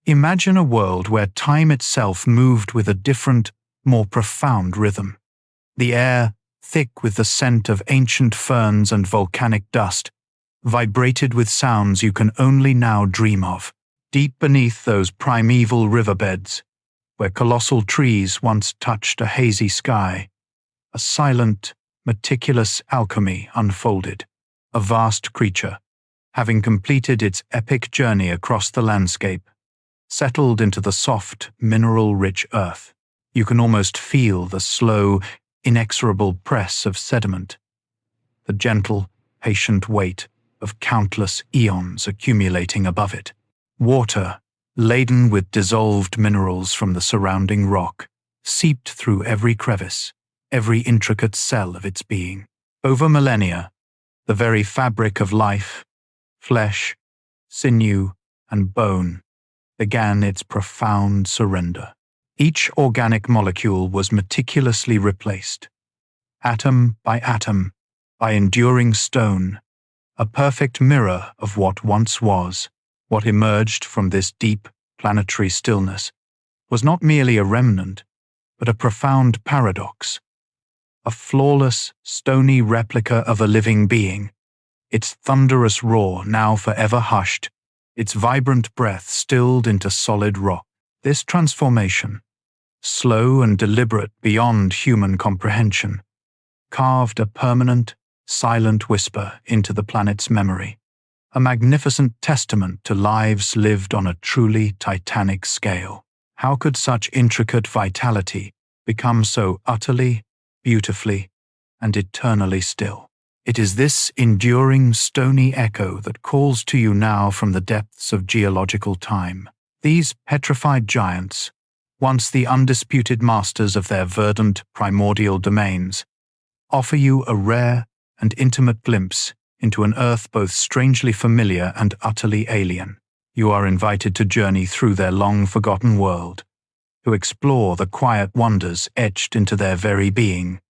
Imagine a world where time itself moved with a different, more profound rhythm. The air, thick with the scent of ancient ferns and volcanic dust, vibrated with sounds you can only now dream of. Deep beneath those primeval riverbeds, where colossal trees once touched a hazy sky, a silent, meticulous alchemy unfolded. A vast creature, having completed its epic journey across the landscape, settled into the soft, mineral-rich earth. You can almost feel the slow, inexorable press of sediment, the gentle, patient weight of countless eons accumulating above it. Water, laden with dissolved minerals from the surrounding rock, seeped through every crevice, every intricate cell of its being. Over millennia, the very fabric of life, flesh, sinew, and bone, began its profound surrender. Each organic molecule was meticulously replaced, atom by atom, by enduring stone, a perfect mirror of what once was. What emerged from this deep, planetary stillness was not merely a remnant, but a profound paradox. A flawless, stony replica of a living being, its thunderous roar now forever hushed, its vibrant breath stilled into solid rock. This transformation, slow and deliberate beyond human comprehension, carved a permanent, silent whisper into the planet's memory, a magnificent testament to lives lived on a truly titanic scale. How could such intricate vitality become so utterly, beautifully, and eternally still? It is this enduring stony echo that calls to you now from the depths of geological time. These petrified giants, once the undisputed masters of their verdant primordial domains, offer you a rare and intimate glimpse into an Earth both strangely familiar and utterly alien. You are invited to journey through their long-forgotten world, to explore the quiet wonders etched into their very being,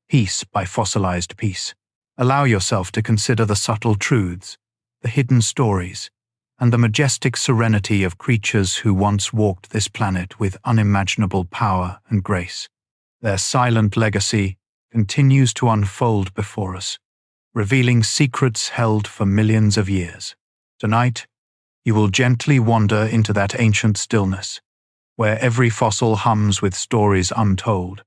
piece by fossilized piece. Allow yourself to consider the subtle truths, the hidden stories, and the majestic serenity of creatures who once walked this planet with unimaginable power and grace. Their silent legacy continues to unfold before us, revealing secrets held for millions of years. Tonight, you will gently wander into that ancient stillness, where every fossil hums with stories untold,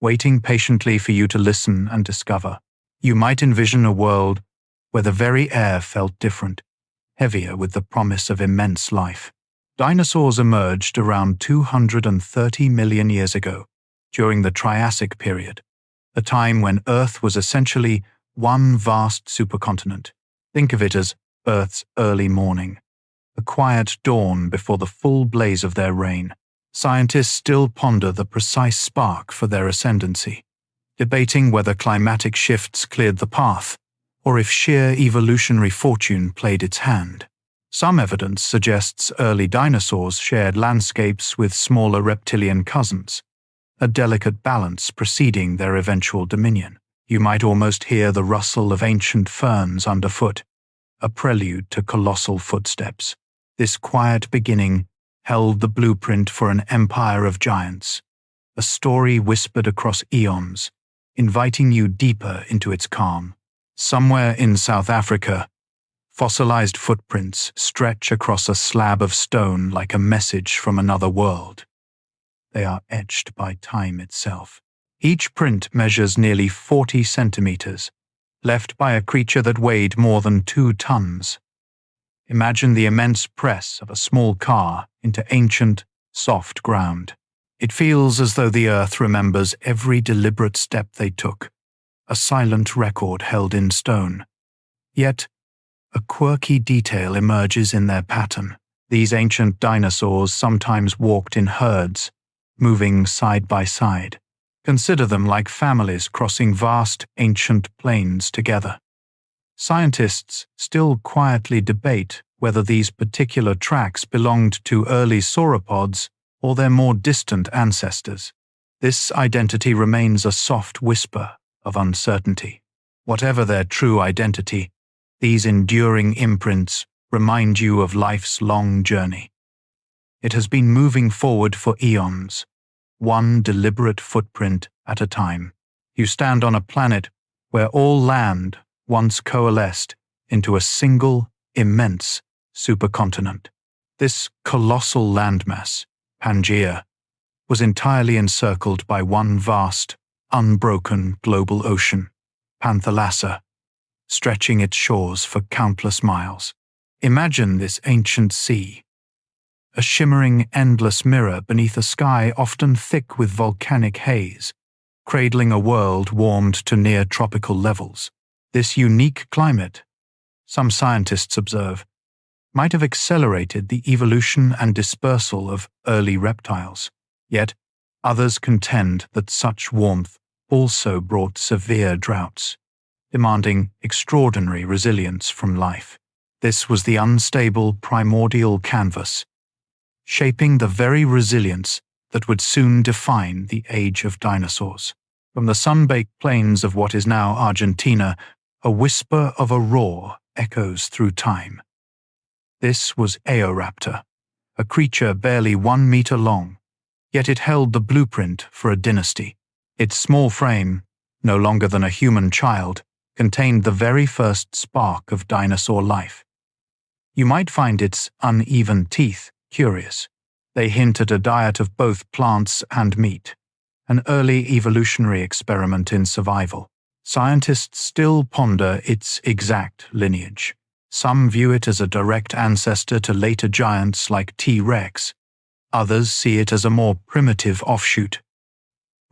waiting patiently for you to listen and discover. You might envision a world where the very air felt different, heavier with the promise of immense life. Dinosaurs emerged around 230 million years ago, during the Triassic period, a time when Earth was essentially one vast supercontinent. Think of it as Earth's early morning, a quiet dawn before the full blaze of their reign. Scientists still ponder the precise spark for their ascendancy, debating whether climatic shifts cleared the path, or if sheer evolutionary fortune played its hand. Some evidence suggests early dinosaurs shared landscapes with smaller reptilian cousins, a delicate balance preceding their eventual dominion. You might almost hear the rustle of ancient ferns underfoot, a prelude to colossal footsteps. This quiet beginning held the blueprint for an empire of giants, a story whispered across eons, inviting you deeper into its calm. Somewhere in South Africa, fossilized footprints stretch across a slab of stone like a message from another world. They are etched by time itself. Each print measures nearly 40 centimeters, left by a creature that weighed more than 2 tons. Imagine the immense press of a small car into ancient, soft ground. It feels as though the Earth remembers every deliberate step they took, a silent record held in stone. Yet, a quirky detail emerges in their pattern. These ancient dinosaurs sometimes walked in herds, moving side by side. Consider them like families crossing vast, ancient plains together. Scientists still quietly debate whether these particular tracks belonged to early sauropods or their more distant ancestors. This identity remains a soft whisper of uncertainty. Whatever their true identity, these enduring imprints remind you of life's long journey. It has been moving forward for eons, one deliberate footprint at a time. You stand on a planet where all land once coalesced into a single, immense supercontinent. This colossal landmass, Pangaea, was entirely encircled by one vast, unbroken global ocean, Panthalassa, stretching its shores for countless miles. Imagine this ancient sea, a shimmering, endless mirror beneath a sky often thick with volcanic haze, cradling a world warmed to near tropical levels. This unique climate, some scientists observe, might have accelerated the evolution and dispersal of early reptiles. Yet, others contend that such warmth also brought severe droughts, demanding extraordinary resilience from life. This was the unstable primordial canvas, shaping the very resilience that would soon define the age of dinosaurs. From the sun-baked plains of what is now Argentina, a whisper of a roar echoes through time. This was Eoraptor, a creature barely 1 meter long, yet it held the blueprint for a dynasty. Its small frame, no longer than a human child, contained the very first spark of dinosaur life. You might find its uneven teeth curious. They hint at a diet of both plants and meat, an early evolutionary experiment in survival. Scientists still ponder its exact lineage. Some view it as a direct ancestor to later giants like T-Rex. Others see it as a more primitive offshoot.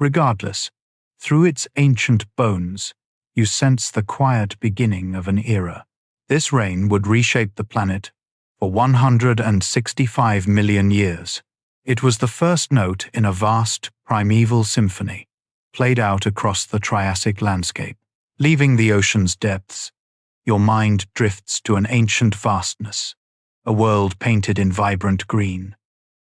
Regardless, through its ancient bones, you sense the quiet beginning of an era. This reign would reshape the planet for 165 million years. It was the first note in a vast, primeval symphony, played out across the Triassic landscape. Leaving the ocean's depths, your mind drifts to an ancient vastness, a world painted in vibrant green.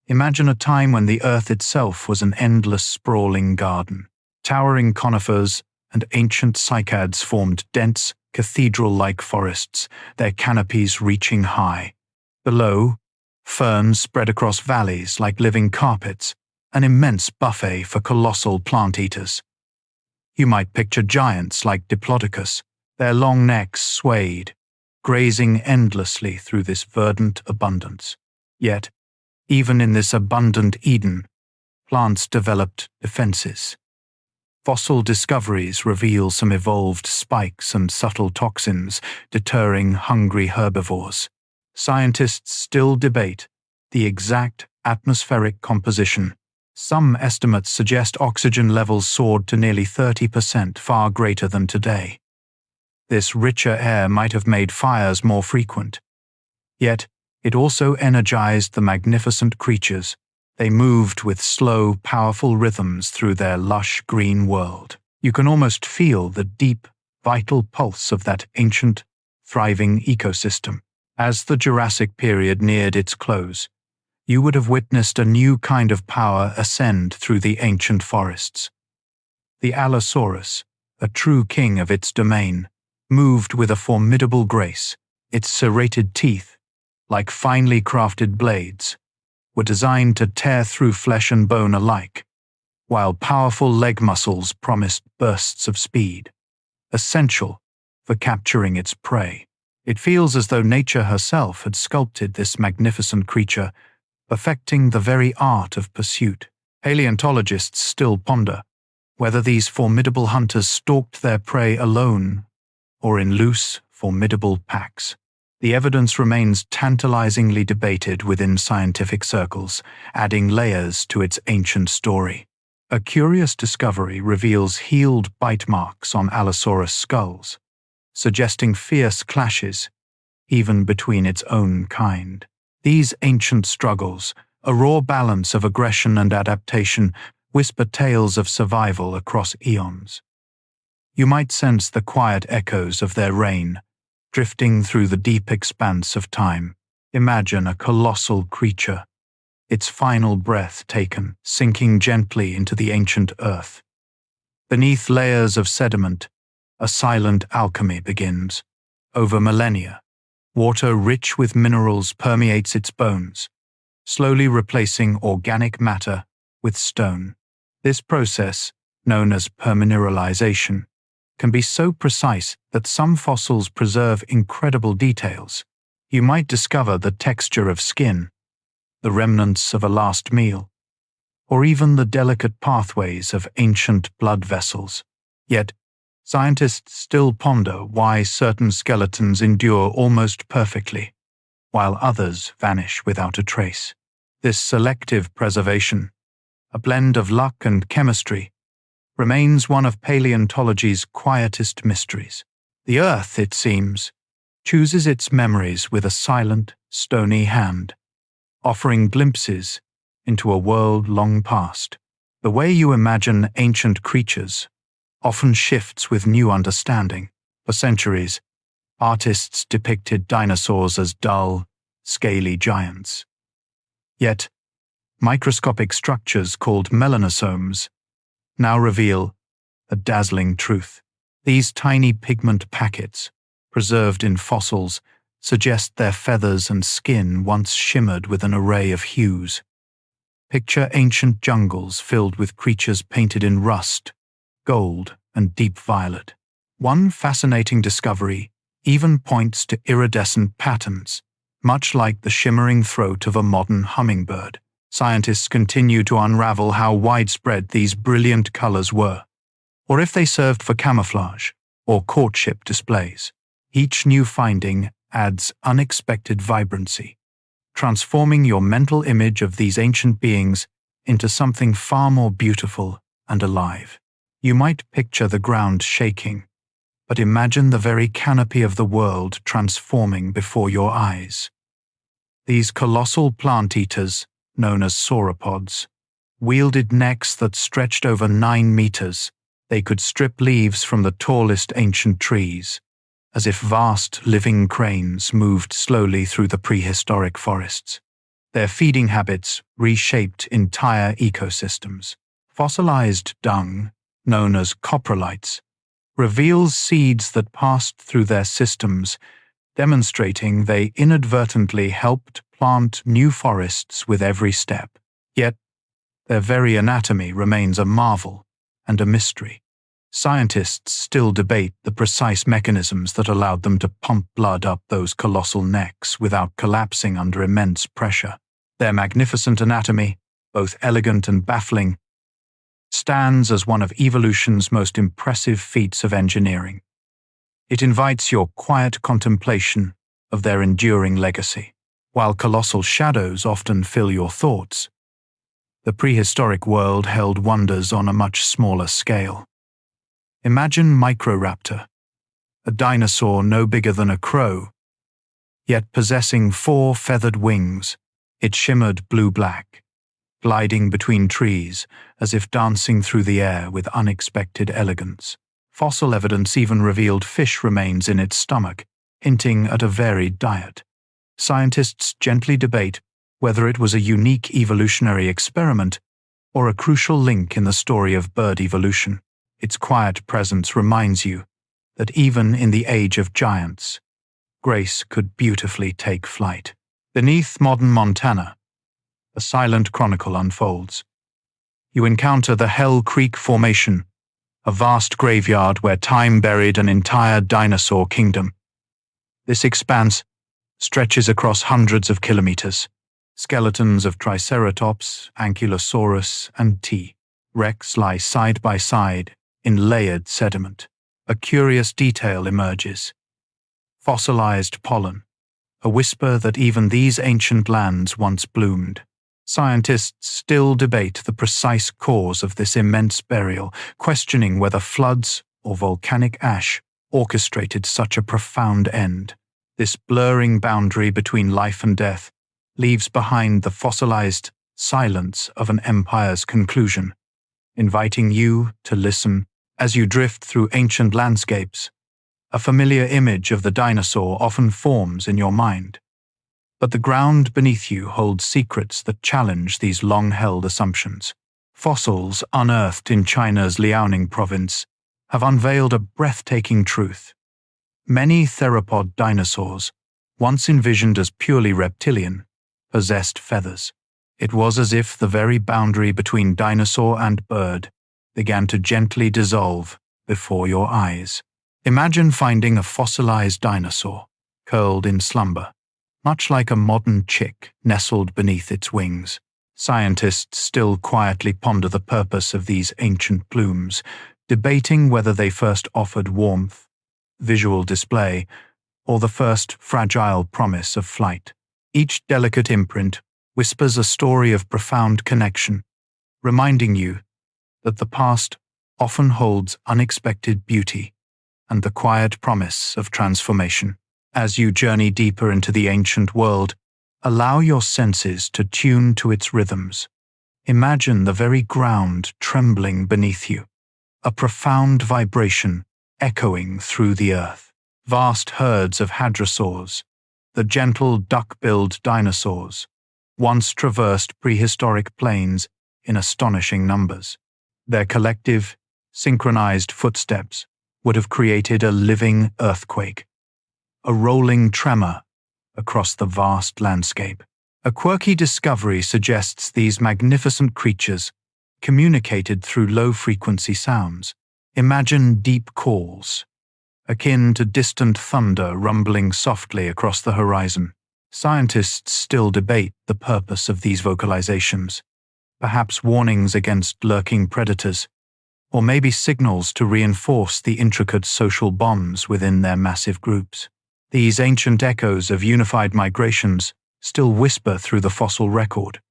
Imagine a time when the Earth itself was an endless, sprawling garden. Towering conifers and ancient cycads formed dense, cathedral-like forests, their canopies reaching high. Below, ferns spread across valleys like living carpets, an immense buffet for colossal plant-eaters. You might picture giants like Diplodocus, their long necks swayed, grazing endlessly through this verdant abundance. Yet, even in this abundant Eden, plants developed defenses. Fossil discoveries reveal some evolved spikes and subtle toxins deterring hungry herbivores. Scientists still debate the exact atmospheric composition. Some estimates suggest oxygen levels soared to nearly 30%, far greater than today. This richer air might have made fires more frequent. Yet, it also energized the magnificent creatures. They moved with slow, powerful rhythms through their lush green world. You can almost feel the deep, vital pulse of that ancient, thriving ecosystem. As the Jurassic period neared its close, you would have witnessed a new kind of power ascend through the ancient forests. The Allosaurus, a true king of its domain, moved with a formidable grace. Its serrated teeth, like finely crafted blades, were designed to tear through flesh and bone alike, while powerful leg muscles promised bursts of speed, essential for capturing its prey. It feels as though nature herself had sculpted this magnificent creature, perfecting the very art of pursuit. Paleontologists still ponder whether these formidable hunters stalked their prey alone or in loose, formidable packs. The evidence remains tantalizingly debated within scientific circles, adding layers to its ancient story. A curious discovery reveals healed bite marks on Allosaurus skulls, suggesting fierce clashes, even between its own kind. These ancient struggles, a raw balance of aggression and adaptation, whisper tales of survival across eons. You might sense the quiet echoes of their reign, drifting through the deep expanse of time. Imagine a colossal creature, its final breath taken, sinking gently into the ancient earth. Beneath layers of sediment, a silent alchemy begins. Over millennia, water rich with minerals permeates its bones, slowly replacing organic matter with stone. This process, known as permineralization, can be so precise that some fossils preserve incredible details. You might discover the texture of skin, the remnants of a last meal, or even the delicate pathways of ancient blood vessels. Yet, scientists still ponder why certain skeletons endure almost perfectly, while others vanish without a trace. This selective preservation, a blend of luck and chemistry, remains one of paleontology's quietest mysteries. The Earth, it seems, chooses its memories with a silent, stony hand, offering glimpses into a world long past. The way you imagine ancient creatures often shifts with new understanding. For centuries, artists depicted dinosaurs as dull, scaly giants. Yet, microscopic structures called melanosomes now reveal a dazzling truth. These tiny pigment packets, preserved in fossils, suggest their feathers and skin once shimmered with an array of hues. Picture ancient jungles filled with creatures painted in rust, gold, and deep violet. One fascinating discovery even points to iridescent patterns, much like the shimmering throat of a modern hummingbird. Scientists continue to unravel how widespread these brilliant colors were, or if they served for camouflage or courtship displays. Each new finding adds unexpected vibrancy, transforming your mental image of these ancient beings into something far more beautiful and alive. You might picture the ground shaking, but imagine the very canopy of the world transforming before your eyes. These colossal plant eaters, known as sauropods, wielded necks that stretched over 9 meters. They could strip leaves from the tallest ancient trees, as if vast living cranes moved slowly through the prehistoric forests. Their feeding habits reshaped entire ecosystems. Fossilized dung, known as coprolites, reveals seeds that passed through their systems, demonstrating they inadvertently helped plant new forests with every step. Yet, their very anatomy remains a marvel and a mystery. Scientists still debate the precise mechanisms that allowed them to pump blood up those colossal necks without collapsing under immense pressure. Their magnificent anatomy, both elegant and baffling, stands as one of evolution's most impressive feats of engineering. It invites your quiet contemplation of their enduring legacy. While colossal shadows often fill your thoughts, the prehistoric world held wonders on a much smaller scale. Imagine Microraptor, a dinosaur no bigger than a crow, yet possessing 4 feathered wings. It shimmered blue-black, gliding between trees as if dancing through the air with unexpected elegance. Fossil evidence even revealed fish remains in its stomach, hinting at a varied diet. Scientists gently debate whether it was a unique evolutionary experiment or a crucial link in the story of bird evolution. Its quiet presence reminds you that even in the age of giants, grace could beautifully take flight. Beneath modern Montana, a silent chronicle unfolds. You encounter the Hell Creek Formation, a vast graveyard where time buried an entire dinosaur kingdom. This expanse stretches across hundreds of kilometers. Skeletons of Triceratops, Ankylosaurus, and T-Rex lie side by side in layered sediment. A curious detail emerges. Fossilized pollen, a whisper that even these ancient lands once bloomed. Scientists still debate the precise cause of this immense burial, questioning whether floods or volcanic ash orchestrated such a profound end. This blurring boundary between life and death leaves behind the fossilized silence of an empire's conclusion, inviting you to listen as you drift through ancient landscapes. A familiar image of the dinosaur often forms in your mind, but the ground beneath you holds secrets that challenge these long-held assumptions. Fossils unearthed in China's Liaoning province have unveiled a breathtaking truth. Many theropod dinosaurs, once envisioned as purely reptilian, possessed feathers. It was as if the very boundary between dinosaur and bird began to gently dissolve before your eyes. Imagine finding a fossilized dinosaur, curled in slumber, much like a modern chick nestled beneath its wings. Scientists still quietly ponder the purpose of these ancient plumes, debating whether they first offered warmth, visual display, or the first fragile promise of flight. Each delicate imprint whispers a story of profound connection, reminding you that the past often holds unexpected beauty and the quiet promise of transformation. As you journey deeper into the ancient world, allow your senses to tune to its rhythms. Imagine the very ground trembling beneath you, a profound vibration echoing through the earth. Vast herds of hadrosaurs, the gentle duck-billed dinosaurs, once traversed prehistoric plains in astonishing numbers. Their collective, synchronized footsteps would have created a living earthquake, a rolling tremor across the vast landscape. A quirky discovery suggests these magnificent creatures communicated through low-frequency sounds. Imagine deep calls, akin to distant thunder rumbling softly across the horizon. Scientists still debate the purpose of these vocalizations, perhaps warnings against lurking predators, or maybe signals to reinforce the intricate social bonds within their massive groups. These ancient echoes of unified migrations still whisper through the fossil record,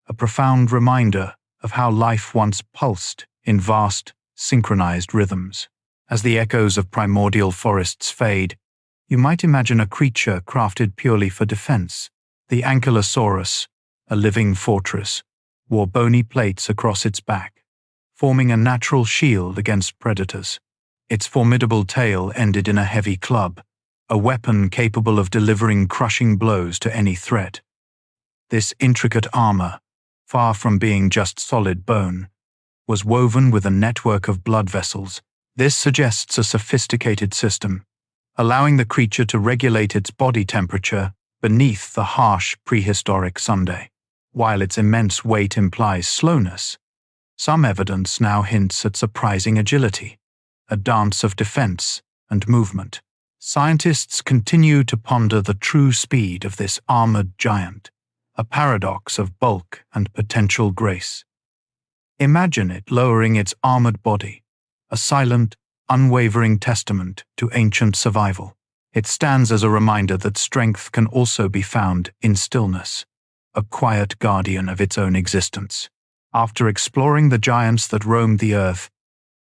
a profound reminder of how life once pulsed in vast, synchronized rhythms. As the echoes of primordial forests fade, you might imagine a creature crafted purely for defense. The ankylosaurus, a living fortress, wore bony plates across its back, forming a natural shield against predators. Its formidable tail ended in a heavy club, a weapon capable of delivering crushing blows to any threat. This intricate armor, far from being just solid bone, was woven with a network of blood vessels. This suggests a sophisticated system, allowing the creature to regulate its body temperature beneath the harsh prehistoric sunday. While its immense weight implies slowness, some evidence now hints at surprising agility, a dance of defense and movement. Scientists continue to ponder the true speed of this armored giant, a paradox of bulk and potential grace. Imagine it lowering its armored body, a silent, unwavering testament to ancient survival. It stands as a reminder that strength can also be found in stillness, a quiet guardian of its own existence. After exploring the giants that roamed the earth,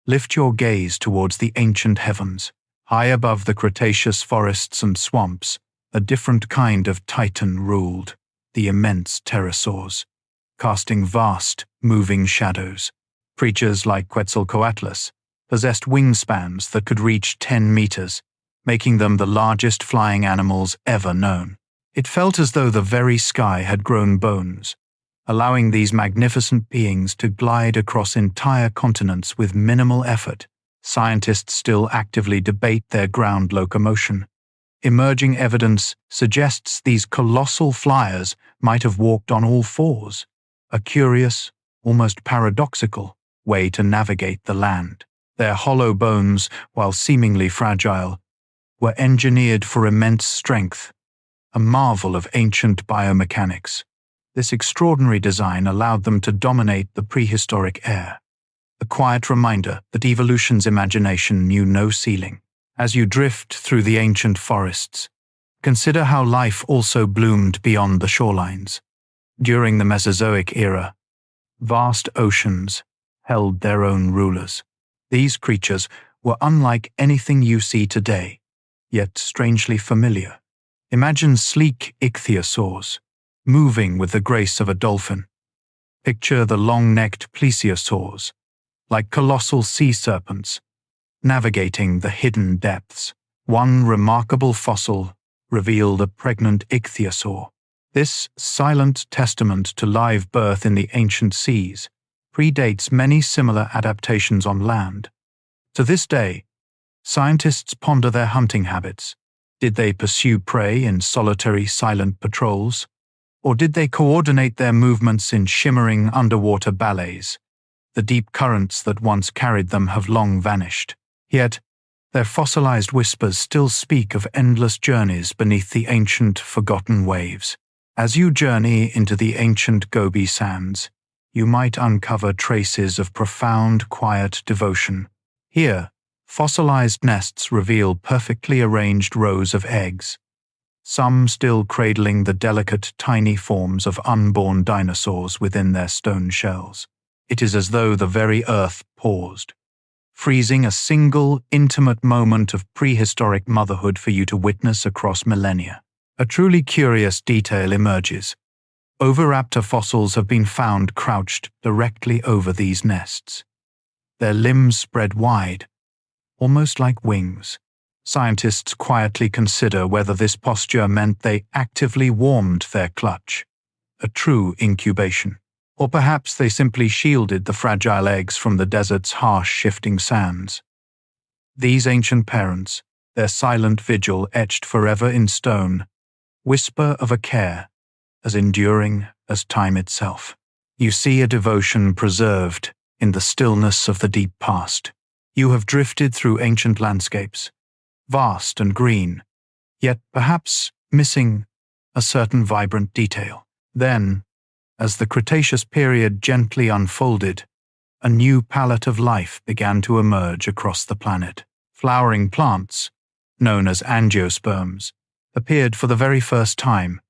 lift your gaze towards the ancient heavens. High above the Cretaceous forests and swamps, a different kind of titan ruled, the immense pterosaurs, casting vast, moving shadows. Creatures like Quetzalcoatlus possessed wingspans that could reach 10 meters, making them the largest flying animals ever known. It felt as though the very sky had grown bones, allowing these magnificent beings to glide across entire continents with minimal effort. Scientists still actively debate their ground locomotion. Emerging evidence suggests these colossal flyers might have walked on all fours, a curious, almost paradoxical way to navigate the land. Their hollow bones, while seemingly fragile, were engineered for immense strength, a marvel of ancient biomechanics. This extraordinary design allowed them to dominate the prehistoric air, a quiet reminder that evolution's imagination knew no ceiling. As you drift through the ancient forests, consider how life also bloomed beyond the shorelines. During the Mesozoic era, vast oceans held their own rulers. These creatures were unlike anything you see today, yet strangely familiar. Imagine sleek ichthyosaurs, moving with the grace of a dolphin. Picture the long-necked plesiosaurs, like colossal sea serpents, navigating the hidden depths. One remarkable fossil revealed a pregnant ichthyosaur. This silent testament to live birth in the ancient seas predates many similar adaptations on land. To this day, scientists ponder their hunting habits. Did they pursue prey in solitary, silent patrols? Or did they coordinate their movements in shimmering underwater ballets? The deep currents that once carried them have long vanished. Yet, their fossilized whispers still speak of endless journeys beneath the ancient, forgotten waves. As you journey into the ancient Gobi sands, you might uncover traces of profound, quiet devotion. Here, fossilized nests reveal perfectly arranged rows of eggs, some still cradling the delicate, tiny forms of unborn dinosaurs within their stone shells. It is as though the very earth paused, freezing a single, intimate moment of prehistoric motherhood for you to witness across millennia. A truly curious detail emerges. Oviraptor fossils have been found crouched directly over these nests, their limbs spread wide, almost like wings. Scientists quietly consider whether this posture meant they actively warmed their clutch, a true incubation. Or perhaps they simply shielded the fragile eggs from the desert's harsh, shifting sands. These ancient parents, their silent vigil etched forever in stone, whisper of a care as enduring as time itself. You see a devotion preserved in the stillness of the deep past. You have drifted through ancient landscapes, vast and green, yet perhaps missing a certain vibrant detail. Then, as the Cretaceous period gently unfolded, a new palette of life began to emerge across the planet. Flowering plants, known as angiosperms, appeared for the very first time,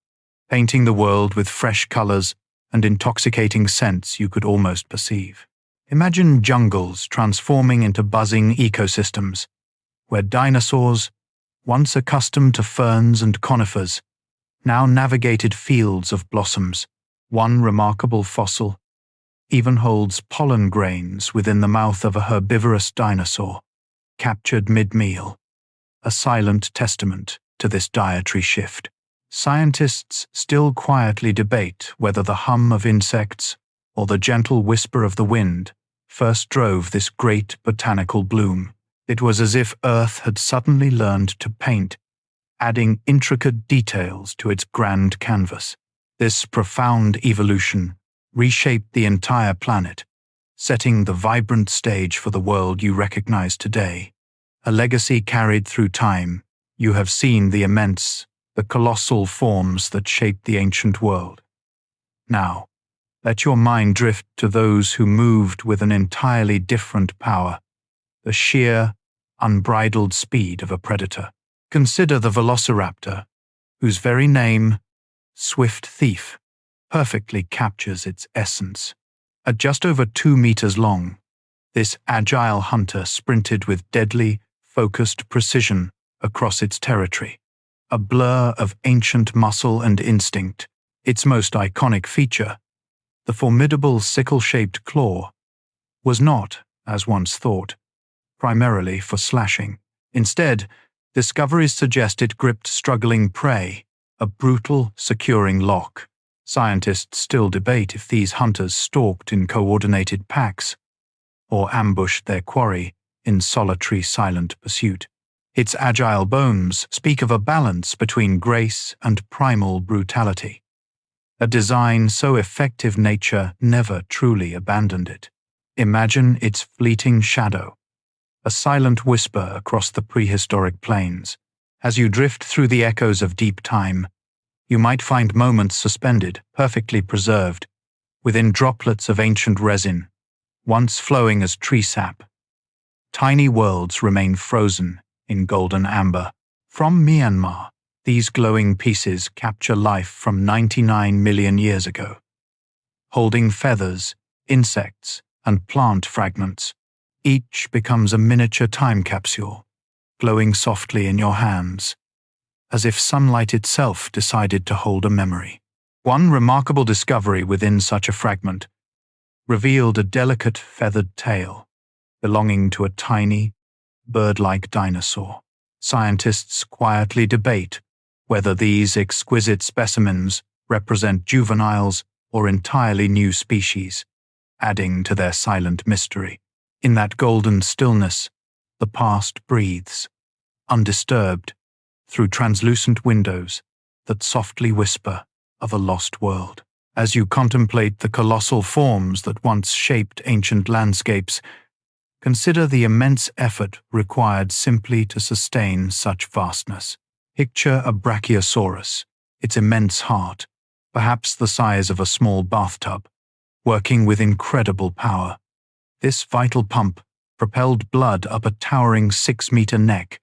painting the world with fresh colors and intoxicating scents you could almost perceive. Imagine jungles transforming into buzzing ecosystems, where dinosaurs, once accustomed to ferns and conifers, now navigated fields of blossoms. One remarkable fossil even holds pollen grains within the mouth of a herbivorous dinosaur, captured mid-meal, a silent testament to this dietary shift. Scientists still quietly debate whether the hum of insects or the gentle whisper of the wind first drove this great botanical bloom. It was as if Earth had suddenly learned to paint, adding intricate details to its grand canvas. This profound evolution reshaped the entire planet, setting the vibrant stage for the world you recognize today. A legacy carried through time. You have seen the immense, the colossal forms that shaped the ancient world. Now, let your mind drift to those who moved with an entirely different power, the sheer, unbridled speed of a predator. Consider the velociraptor, whose very name, Swift Thief, perfectly captures its essence. At just over 2 meters long, this agile hunter sprinted with deadly, focused precision across its territory, a blur of ancient muscle and instinct. Its most iconic feature, the formidable sickle-shaped claw, was not, as once thought, primarily for slashing. Instead, discoveries suggest it gripped struggling prey, a brutal, securing lock. Scientists still debate if these hunters stalked in coordinated packs or ambushed their quarry in solitary, silent pursuit. Its agile bones speak of a balance between grace and primal brutality, a design so effective nature never truly abandoned it. Imagine its fleeting shadow, a silent whisper across the prehistoric plains. As you drift through the echoes of deep time, you might find moments suspended, perfectly preserved, within droplets of ancient resin, once flowing as tree sap. Tiny worlds remain frozen in golden amber. From Myanmar, these glowing pieces capture life from 99 million years ago. Holding feathers, insects, and plant fragments, each becomes a miniature time capsule, glowing softly in your hands, as if sunlight itself decided to hold a memory. One remarkable discovery within such a fragment revealed a delicate feathered tail belonging to a tiny, bird-like dinosaur. Scientists quietly debate whether these exquisite specimens represent juveniles or entirely new species, adding to their silent mystery. In that golden stillness, the past breathes, undisturbed, through translucent windows that softly whisper, of a lost world. As you contemplate the colossal forms that once shaped ancient landscapes, consider the immense effort required simply to sustain such vastness. Picture a brachiosaurus, its immense heart, perhaps the size of a small bathtub, working with incredible power. This vital pump propelled blood up a towering 6-meter neck,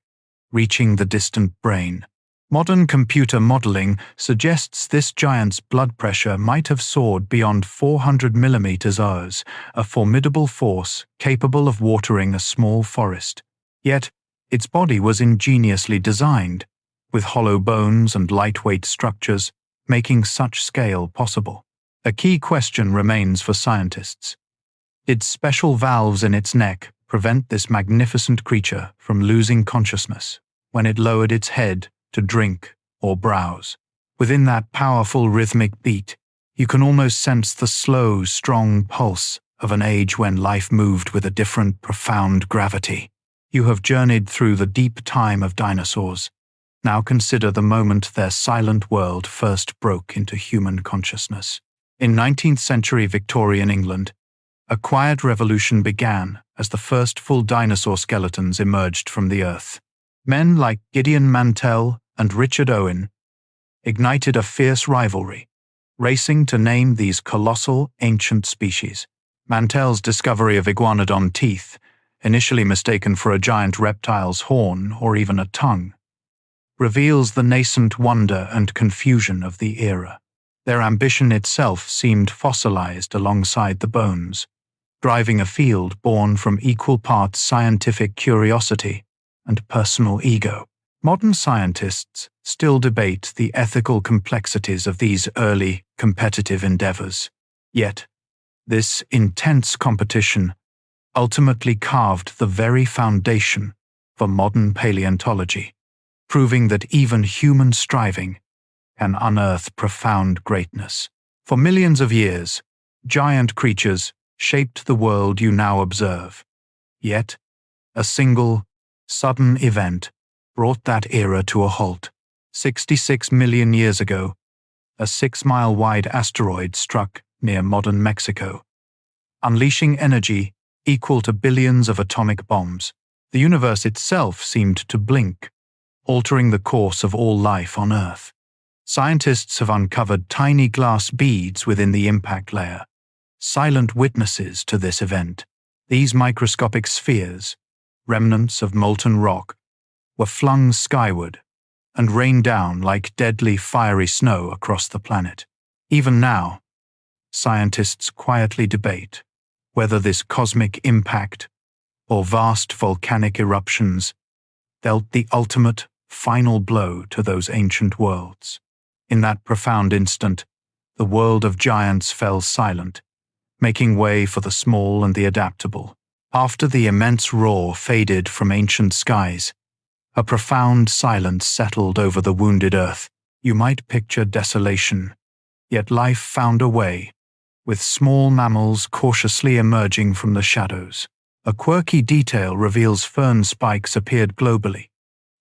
reaching the distant brain. Modern computer modeling suggests this giant's blood pressure might have soared beyond 400 millimeters, a formidable force capable of watering a small forest. Yet, its body was ingeniously designed, with hollow bones and lightweight structures, making such scale possible. A key question remains for scientists. Did special valves in its neck prevent this magnificent creature from losing consciousness when it lowered its head to drink or browse? Within that powerful rhythmic beat, you can almost sense the slow, strong pulse of an age when life moved with a different, profound gravity. You have journeyed through the deep time of dinosaurs. Now consider the moment their silent world first broke into human consciousness. In 19th century Victorian England, a quiet revolution began as the first full dinosaur skeletons emerged from the earth. Men like Gideon Mantell and Richard Owen ignited a fierce rivalry, racing to name these colossal ancient species. Mantell's discovery of iguanodon teeth, initially mistaken for a giant reptile's horn or even a tongue, reveals the nascent wonder and confusion of the era. Their ambition itself seemed fossilized alongside the bones, driving a field born from equal parts scientific curiosity and personal ego. Modern scientists still debate the ethical complexities of these early competitive endeavors. Yet, this intense competition ultimately carved the very foundation for modern paleontology, proving that even human striving can unearth profound greatness. For millions of years, giant creatures shaped the world you now observe. Yet, a single, sudden event brought that era to a halt. 66 million years ago, a 6-mile-wide asteroid struck near modern Mexico, unleashing energy equal to billions of atomic bombs. The universe itself seemed to blink, altering the course of all life on Earth. Scientists have uncovered tiny glass beads within the impact layer, silent witnesses to this event. These microscopic spheres, remnants of molten rock, were flung skyward and rained down like deadly fiery snow across the planet. Even now, scientists quietly debate whether this cosmic impact or vast volcanic eruptions dealt the ultimate, final blow to those ancient worlds. In that profound instant, the world of giants fell silent, making way for the small and the adaptable. After the immense roar faded from ancient skies, a profound silence settled over the wounded earth. You might picture desolation, yet life found a way, with small mammals cautiously emerging from the shadows. A quirky detail reveals fern spikes appeared globally,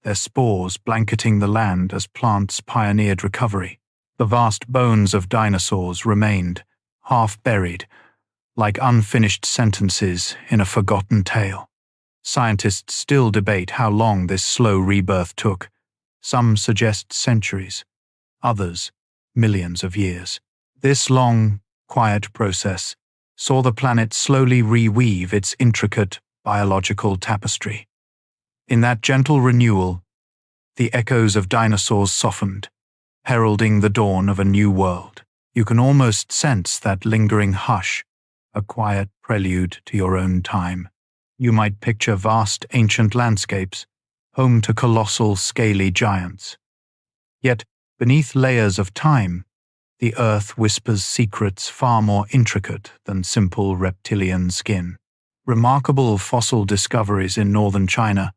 their spores blanketing the land as plants pioneered recovery. The vast bones of dinosaurs remained, half buried, like unfinished sentences in a forgotten tale. Scientists still debate how long this slow rebirth took. Some suggest centuries, others millions of years. This long, quiet process saw the planet slowly reweave its intricate biological tapestry. In that gentle renewal, the echoes of dinosaurs softened, heralding the dawn of a new world. You can almost sense that lingering hush, a quiet prelude to your own time. You might picture vast ancient landscapes, home to colossal, scaly giants. Yet, beneath layers of time, the earth whispers secrets far more intricate than simple reptilian skin. Remarkable fossil discoveries in northern China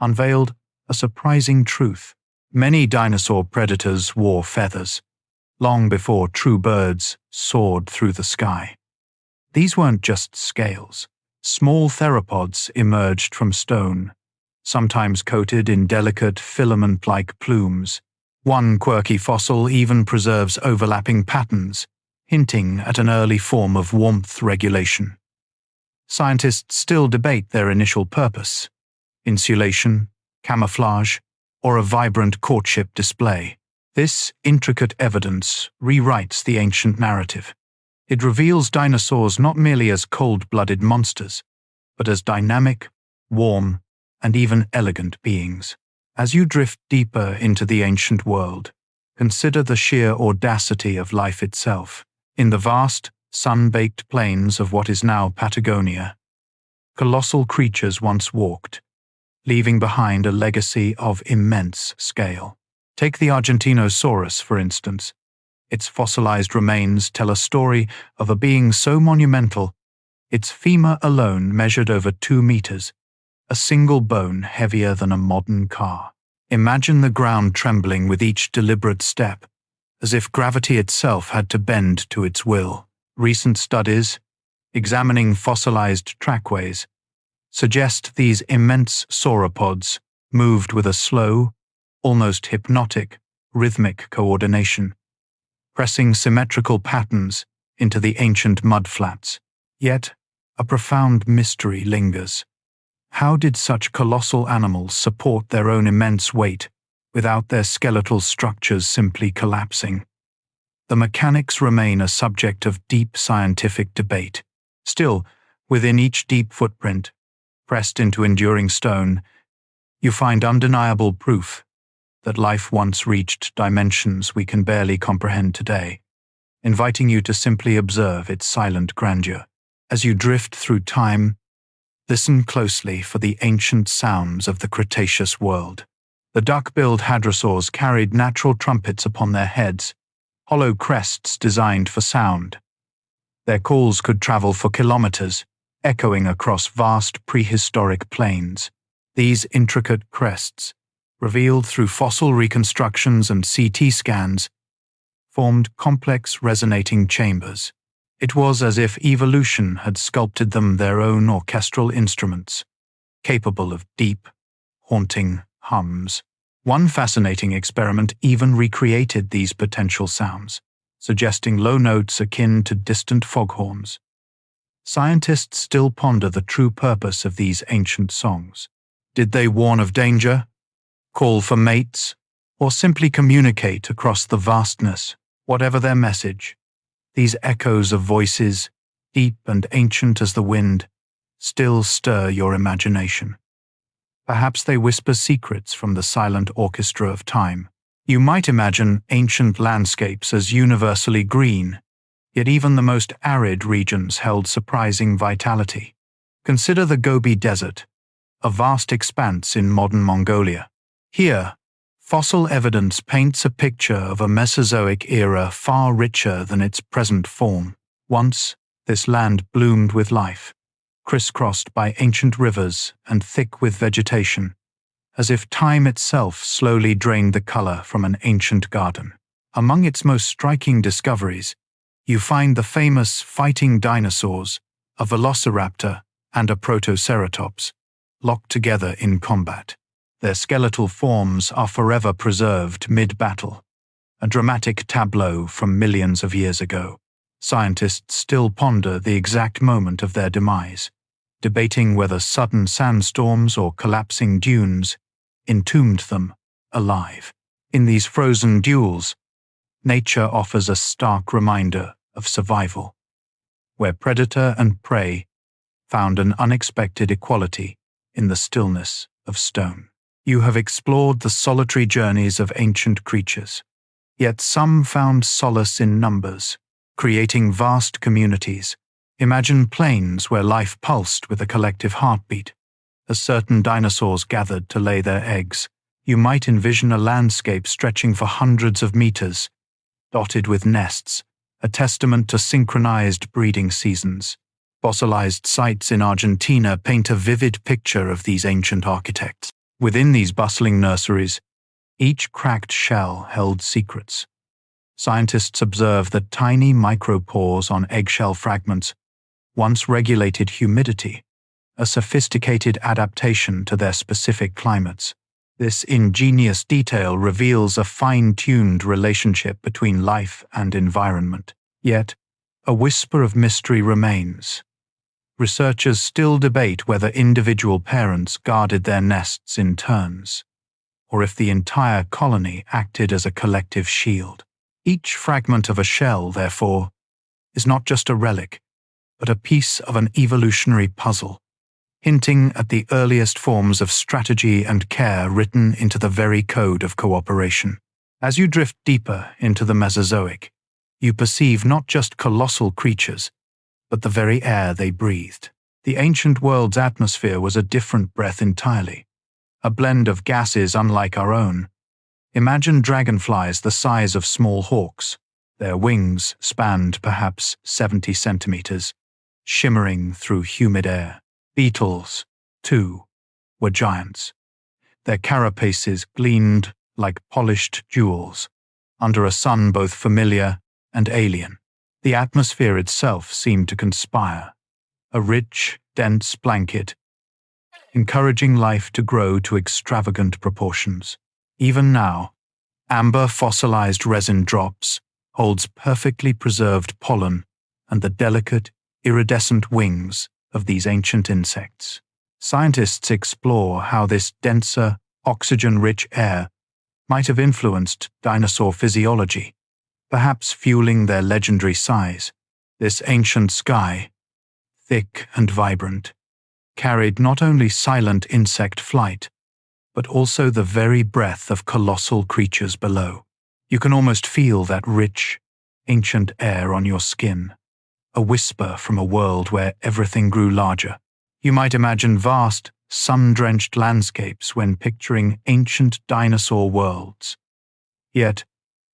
unveiled a surprising truth. Many dinosaur predators wore feathers, long before true birds soared through the sky. These weren't just scales. Small theropods emerged from stone, sometimes coated in delicate filament-like plumes, One quirky fossil even preserves overlapping patterns, hinting at an early form of warmth regulation. Scientists still debate their initial purpose: insulation, camouflage, or a vibrant courtship display. This intricate evidence rewrites the ancient narrative. It reveals dinosaurs not merely as cold-blooded monsters, but as dynamic, warm, and even elegant beings. As you drift deeper into the ancient world, consider the sheer audacity of life itself. In the vast, sun-baked plains of what is now Patagonia, colossal creatures once walked, leaving behind a legacy of immense scale. Take the Dinosaurs, for instance. Its fossilized remains tell a story of a being so monumental, its femur alone measured over 2 meters, a single bone heavier than a modern car. Imagine the ground trembling with each deliberate step, as if gravity itself had to bend to its will. Recent studies, examining fossilized trackways, suggest these immense sauropods moved with a slow, almost hypnotic, rhythmic coordination, pressing symmetrical patterns into the ancient mudflats. Yet, a profound mystery lingers. How did such colossal animals support their own immense weight without their skeletal structures simply collapsing? The mechanics remain a subject of deep scientific debate. Still, within each deep footprint, pressed into enduring stone, you find undeniable proof that life once reached dimensions we can barely comprehend today, inviting you to simply observe its silent grandeur. As you drift through time, listen closely for the ancient sounds of the Cretaceous world. The duck-billed hadrosaurs carried natural trumpets upon their heads, hollow crests designed for sound. Their calls could travel for kilometers, echoing across vast prehistoric plains. These intricate crests, revealed through fossil reconstructions and CT scans, formed complex resonating chambers. It was as if evolution had sculpted them their own orchestral instruments, capable of deep, haunting hums. One fascinating experiment even recreated these potential sounds, suggesting low notes akin to distant foghorns. Scientists still ponder the true purpose of these ancient songs. Did they warn of danger, call for mates, or simply communicate across the vastness? Whatever their message, these echoes of voices, deep and ancient as the wind, still stir your imagination. Perhaps they whisper secrets from the silent orchestra of time. You might imagine ancient landscapes as universally green, yet even the most arid regions held surprising vitality. Consider the Gobi Desert, a vast expanse in modern Mongolia. Here, fossil evidence paints a picture of a Mesozoic era far richer than its present form. Once, this land bloomed with life, crisscrossed by ancient rivers and thick with vegetation, as if time itself slowly drained the color from an ancient garden. Among its most striking discoveries, you find the famous fighting dinosaurs, a velociraptor and a protoceratops, locked together in combat. Their skeletal forms are forever preserved mid-battle, a dramatic tableau from millions of years ago. Scientists still ponder the exact moment of their demise, debating whether sudden sandstorms or collapsing dunes entombed them alive. In these frozen duels, nature offers a stark reminder of survival, where predator and prey found an unexpected equality in the stillness of stone. You have explored the solitary journeys of ancient creatures, yet some found solace in numbers, creating vast communities. Imagine plains where life pulsed with a collective heartbeat. As certain dinosaurs gathered to lay their eggs, you might envision a landscape stretching for hundreds of meters, dotted with nests, a testament to synchronized breeding seasons. Fossilized sites in Argentina paint a vivid picture of these ancient architects. Within these bustling nurseries, each cracked shell held secrets. Scientists observe that tiny micropores on eggshell fragments once regulated humidity, a sophisticated adaptation to their specific climates. This ingenious detail reveals a fine-tuned relationship between life and environment. Yet, a whisper of mystery remains. Researchers still debate whether individual parents guarded their nests in turns, or if the entire colony acted as a collective shield. Each fragment of a shell, therefore, is not just a relic, but a piece of an evolutionary puzzle, hinting at the earliest forms of strategy and care written into the very code of cooperation. As you drift deeper into the Mesozoic, you perceive not just colossal creatures, but the very air they breathed. The ancient world's atmosphere was a different breath entirely, a blend of gases unlike our own. Imagine dragonflies the size of small hawks. Their wings spanned perhaps 70 centimeters, shimmering through humid air. Beetles, too, were giants. Their carapaces gleamed like polished jewels, under a sun both familiar and alien. The atmosphere itself seemed to conspire, a rich, dense blanket, encouraging life to grow to extravagant proportions. Even now, amber fossilized resin drops holds perfectly preserved pollen and the delicate, iridescent wings of these ancient insects. Scientists explore how this denser, oxygen-rich air might have influenced dinosaur physiology, perhaps fueling their legendary size. This ancient sky, thick and vibrant, carried not only silent insect flight, but also the very breath of colossal creatures below. You can almost feel that rich, ancient air on your skin, a whisper from a world where everything grew larger. You might imagine vast, sun-drenched landscapes when picturing ancient dinosaur worlds. Yet,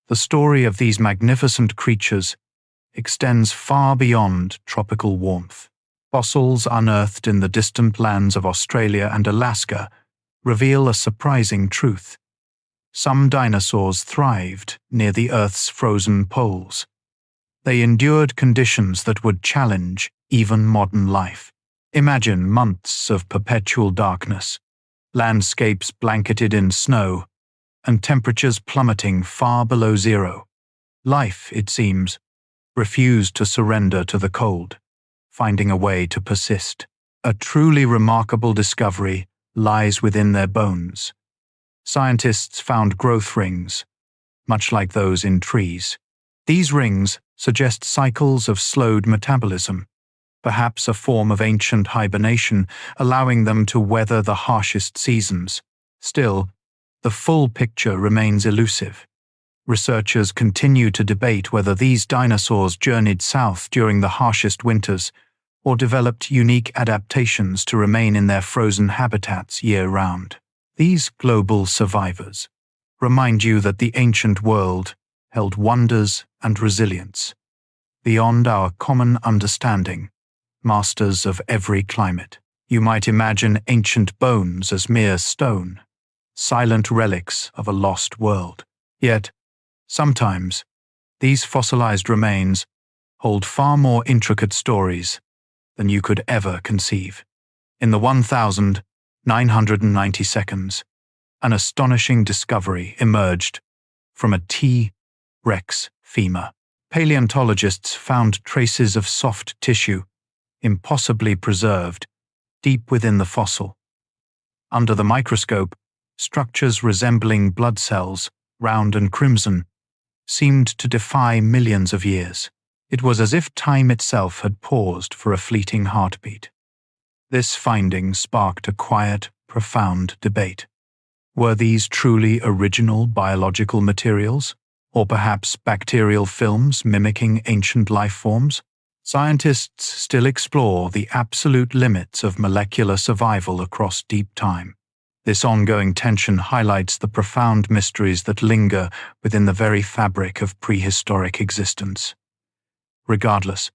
the story of these magnificent creatures extends far beyond tropical warmth. Fossils unearthed in the distant lands of Australia and Alaska reveal a surprising truth. Some dinosaurs thrived near the Earth's frozen poles. They endured conditions that would challenge even modern life. Imagine months of perpetual darkness, landscapes blanketed in snow, and temperatures plummeting far below zero. Life, it seems, refused to surrender to the cold, finding a way to persist. A truly remarkable discovery lies within their bones. Scientists found growth rings, much like those in trees. These rings suggest cycles of slowed metabolism, perhaps a form of ancient hibernation, allowing them to weather the harshest seasons. Still, the full picture remains elusive. Researchers continue to debate whether these dinosaurs journeyed south during the harshest winters or developed unique adaptations to remain in their frozen habitats year-round. These global survivors remind you that the ancient world held wonders and resilience beyond our common understanding, masters of every climate. You might imagine ancient bones as mere stone, silent relics of a lost world. Yet, sometimes, these fossilized remains hold far more intricate stories than you could ever conceive. In the 1,990 seconds, an astonishing discovery emerged from a T-Rex femur. Paleontologists found traces of soft tissue, impossibly preserved, deep within the fossil. Under the microscope, structures resembling blood cells, round and crimson, seemed to defy millions of years. It was as if time itself had paused for a fleeting heartbeat. This finding sparked a quiet, profound debate. Were these truly original biological materials, or perhaps bacterial films mimicking ancient life forms? Scientists still explore the absolute limits of molecular survival across deep time. This ongoing tension highlights the profound mysteries that linger within the very fabric of prehistoric existence. Regardless,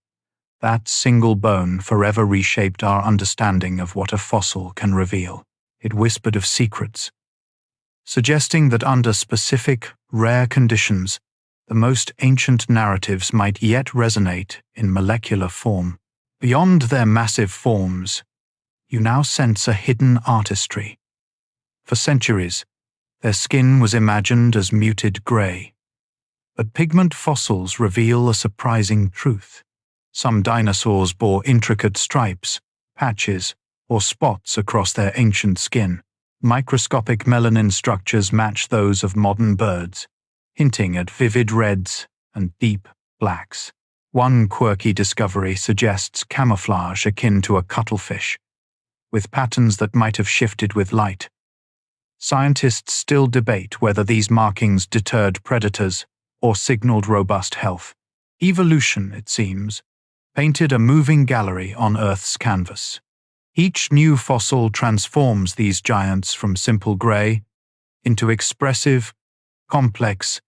that single bone forever reshaped our understanding of what a fossil can reveal. It whispered of secrets, suggesting that under specific, rare conditions, the most ancient narratives might yet resonate in molecular form. Beyond their massive forms, you now sense a hidden artistry. For centuries, Their skin was imagined as muted grey. But pigment fossils reveal a surprising truth. Some dinosaurs bore intricate stripes, patches, or spots across their ancient skin. Microscopic melanin structures match those of modern birds, hinting at vivid reds and deep blacks. One quirky discovery suggests camouflage akin to a cuttlefish, with patterns that might have shifted with light. Scientists still debate whether these markings deterred predators or signaled robust health. Evolution, it seems, painted a moving gallery on Earth's canvas. Each new fossil transforms these giants from simple grey into expressive, complex,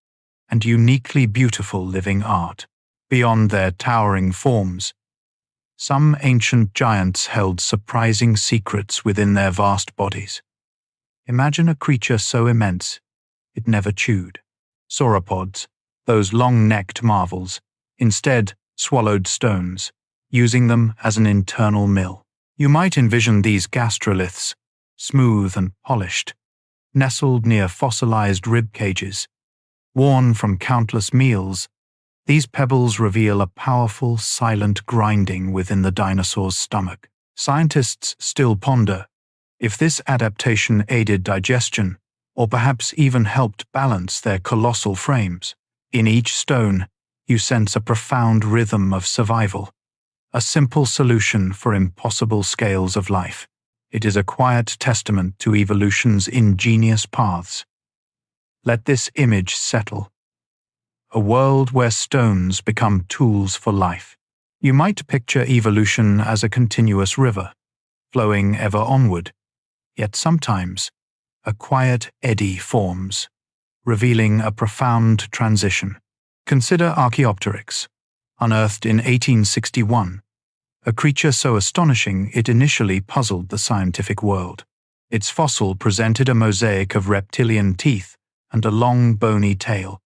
and uniquely beautiful living art. Beyond their towering forms, some ancient giants held surprising secrets within their vast bodies. Imagine a creature so immense it never chewed. Sauropods, those long-necked marvels, instead swallowed stones, using them as an internal mill. You might envision these gastroliths, smooth and polished, nestled near fossilized rib cages. Worn from countless meals, these pebbles reveal a powerful, silent grinding within the dinosaur's stomach. Scientists still ponder if this adaptation aided digestion, or perhaps even helped balance their colossal frames. In each stone, you sense a profound rhythm of survival, a simple solution for impossible scales of life. It is a quiet testament to evolution's ingenious paths. Let this image settle. A world where stones become tools for life. You might picture evolution as a continuous river, flowing ever onward. Yet sometimes, a quiet eddy forms, revealing a profound transition. Consider Archaeopteryx, unearthed in 1861, a creature so astonishing it initially puzzled the scientific world. Its fossil presented a mosaic of reptilian teeth and a long bony tail,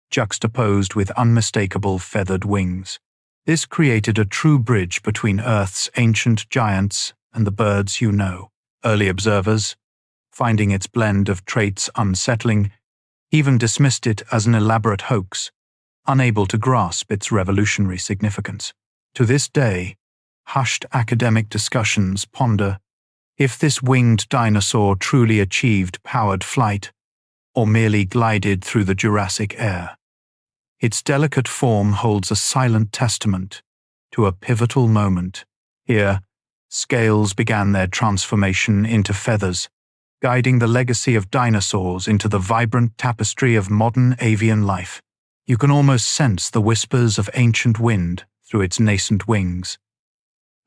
juxtaposed with unmistakable feathered wings. This created a true bridge between Earth's ancient giants and the birds you know. Early observers, finding its blend of traits unsettling, even dismissed it as an elaborate hoax, unable to grasp its revolutionary significance. To this day, hushed academic discussions ponder if this winged dinosaur truly achieved powered flight or merely glided through the Jurassic air. Its delicate form holds a silent testament to a pivotal moment. Here, scales began their transformation into feathers, guiding the legacy of dinosaurs into the vibrant tapestry of modern avian life. You can almost sense the whispers of ancient wind through its nascent wings.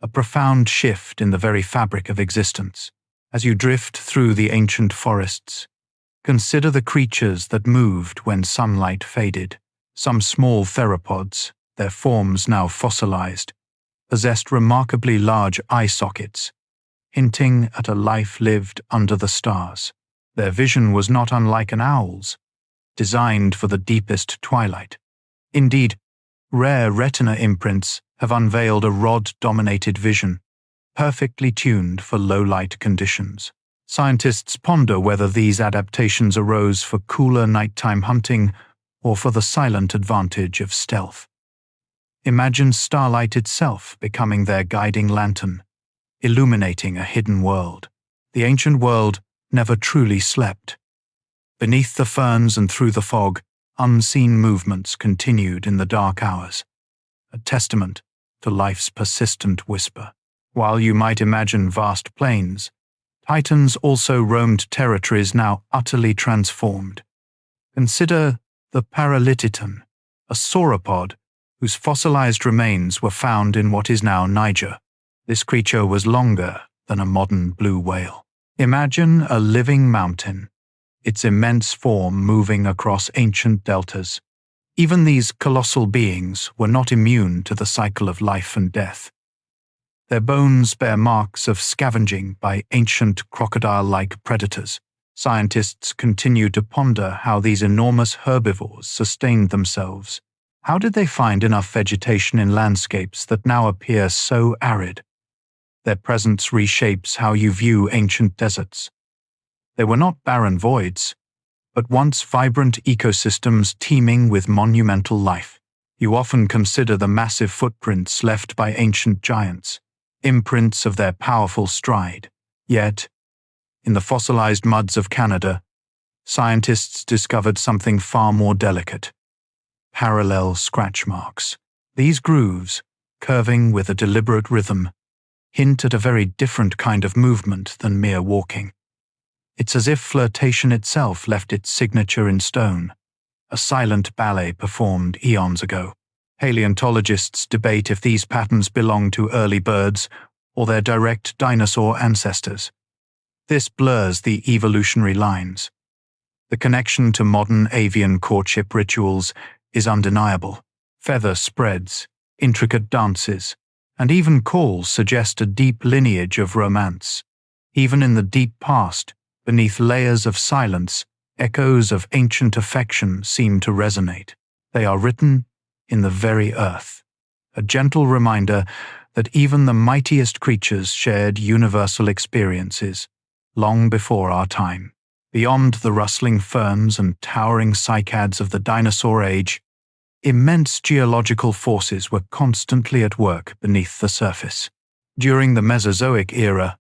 A profound shift in the very fabric of existence. As you drift through the ancient forests, consider the creatures that moved when sunlight faded. Some small theropods, their forms now fossilized, possessed remarkably large eye sockets, hinting at a life lived under the stars. Their vision was not unlike an owl's, designed for the deepest twilight. Indeed, rare retina imprints have unveiled a rod-dominated vision, perfectly tuned for low-light conditions. Scientists ponder whether these adaptations arose for cooler nighttime hunting or for the silent advantage of stealth. Imagine starlight itself becoming their guiding lantern, illuminating a hidden world. The ancient world never truly slept. Beneath the ferns and through the fog, unseen movements continued in the dark hours, a testament to life's persistent whisper. While you might imagine vast plains, titans also roamed territories now utterly transformed. Consider the Paralititan, a sauropod whose fossilized remains were found in what is now Niger. This creature was longer than a modern blue whale. Imagine a living mountain, its immense form moving across ancient deltas. Even these colossal beings were not immune to the cycle of life and death. Their bones bear marks of scavenging by ancient crocodile-like predators. Scientists continue to ponder how these enormous herbivores sustained themselves. How did they find enough vegetation in landscapes that now appear so arid? Their presence reshapes how you view ancient deserts. They were not barren voids. but once vibrant ecosystems teeming with monumental life. You often consider the massive footprints left by ancient giants, imprints of their powerful stride. Yet, in the fossilized muds of Canada, scientists discovered something far more delicate: parallel scratch marks. These grooves, curving with a deliberate rhythm, hint at a very different kind of movement than mere walking. It's as if flirtation itself left its signature in stone, a silent ballet performed eons ago. Paleontologists debate if these patterns belong to early birds or their direct dinosaur ancestors. This blurs the evolutionary lines. The connection to modern avian courtship rituals is undeniable. Feather spreads, intricate dances, and even calls suggest a deep lineage of romance. Even in the deep past, beneath layers of silence, echoes of ancient affection seem to resonate. They are written in the very earth, a gentle reminder that even the mightiest creatures shared universal experiences long before our time. Beyond the rustling ferns and towering cycads of the dinosaur age, immense geological forces were constantly at work beneath the surface. During the Mesozoic era,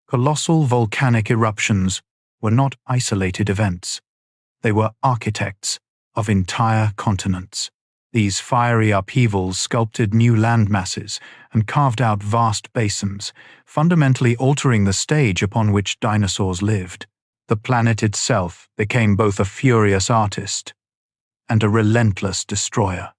colossal volcanic eruptions were not isolated events. They were architects of entire continents. These fiery upheavals sculpted new landmasses and carved out vast basins, fundamentally altering the stage upon which dinosaurs lived. The planet itself became both a furious artist and a relentless destroyer,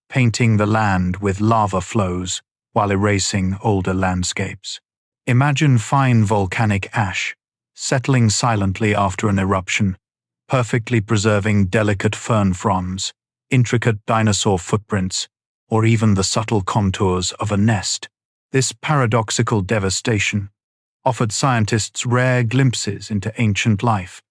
painting the land with lava flows while erasing older landscapes. Imagine fine volcanic ash settling silently after an eruption, perfectly preserving delicate fern fronds, intricate dinosaur footprints, or even the subtle contours of a nest. This paradoxical devastation offered scientists rare glimpses into ancient life,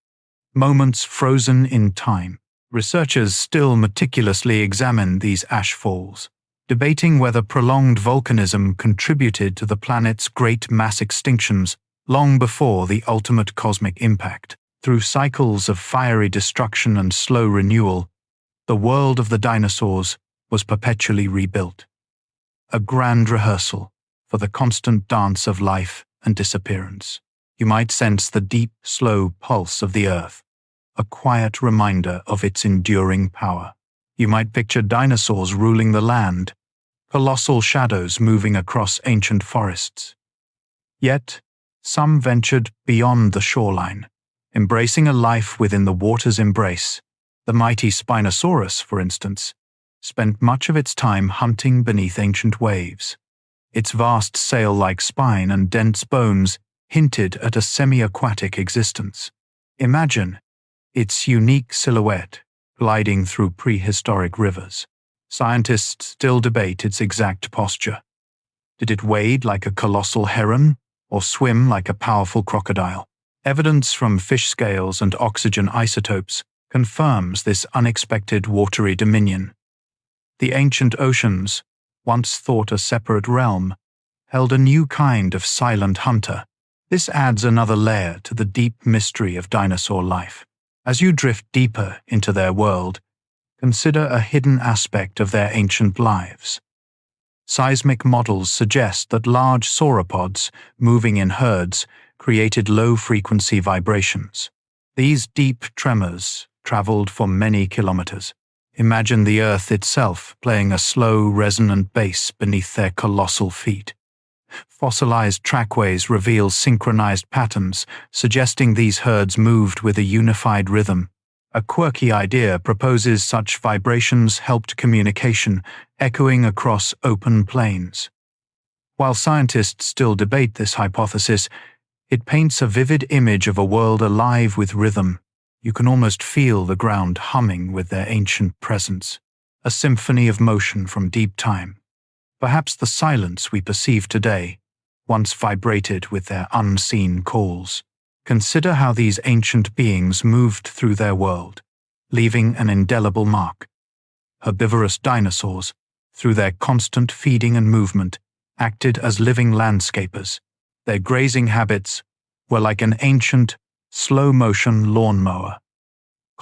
moments frozen in time. Researchers still meticulously examine these ash falls, debating whether prolonged volcanism contributed to the planet's great mass extinctions long before the ultimate cosmic impact. Through cycles of fiery destruction and slow renewal, the world of the dinosaurs was perpetually rebuilt, a grand rehearsal for the constant dance of life and disappearance. You might sense the deep, slow pulse of the earth, a quiet reminder of its enduring power. You might picture dinosaurs ruling the land, colossal shadows moving across ancient forests. Yet, some ventured beyond the shoreline, embracing a life within the water's embrace. The mighty Spinosaurus, for instance, spent much of its time hunting beneath ancient waves. Its vast sail-like spine and dense bones hinted at a semi-aquatic existence. Imagine its unique silhouette gliding through prehistoric rivers. Scientists still debate its exact posture. Did it wade like a colossal heron or swim like a powerful crocodile? Evidence from fish scales and oxygen isotopes confirms this unexpected watery dominion. The ancient oceans, once thought a separate realm, held a new kind of silent hunter. This adds another layer to the deep mystery of dinosaur life. As you drift deeper into their world, consider a hidden aspect of their ancient lives. Seismic models suggest that large sauropods, moving in herds, created low-frequency vibrations. These deep tremors traveled for many kilometers. Imagine the Earth itself playing a slow, resonant bass beneath their colossal feet. Fossilized trackways reveal synchronized patterns, suggesting these herds moved with a unified rhythm. A quirky idea proposes such vibrations helped communication, echoing across open plains. While scientists still debate this hypothesis, it paints a vivid image of a world alive with rhythm. You can almost feel the ground humming with their ancient presence, a symphony of motion from deep time. Perhaps the silence we perceive today once vibrated with their unseen calls. Consider how these ancient beings moved through their world, leaving an indelible mark. Herbivorous dinosaurs, through their constant feeding and movement, acted as living landscapers. Their grazing habits were like an ancient, slow-motion lawnmower,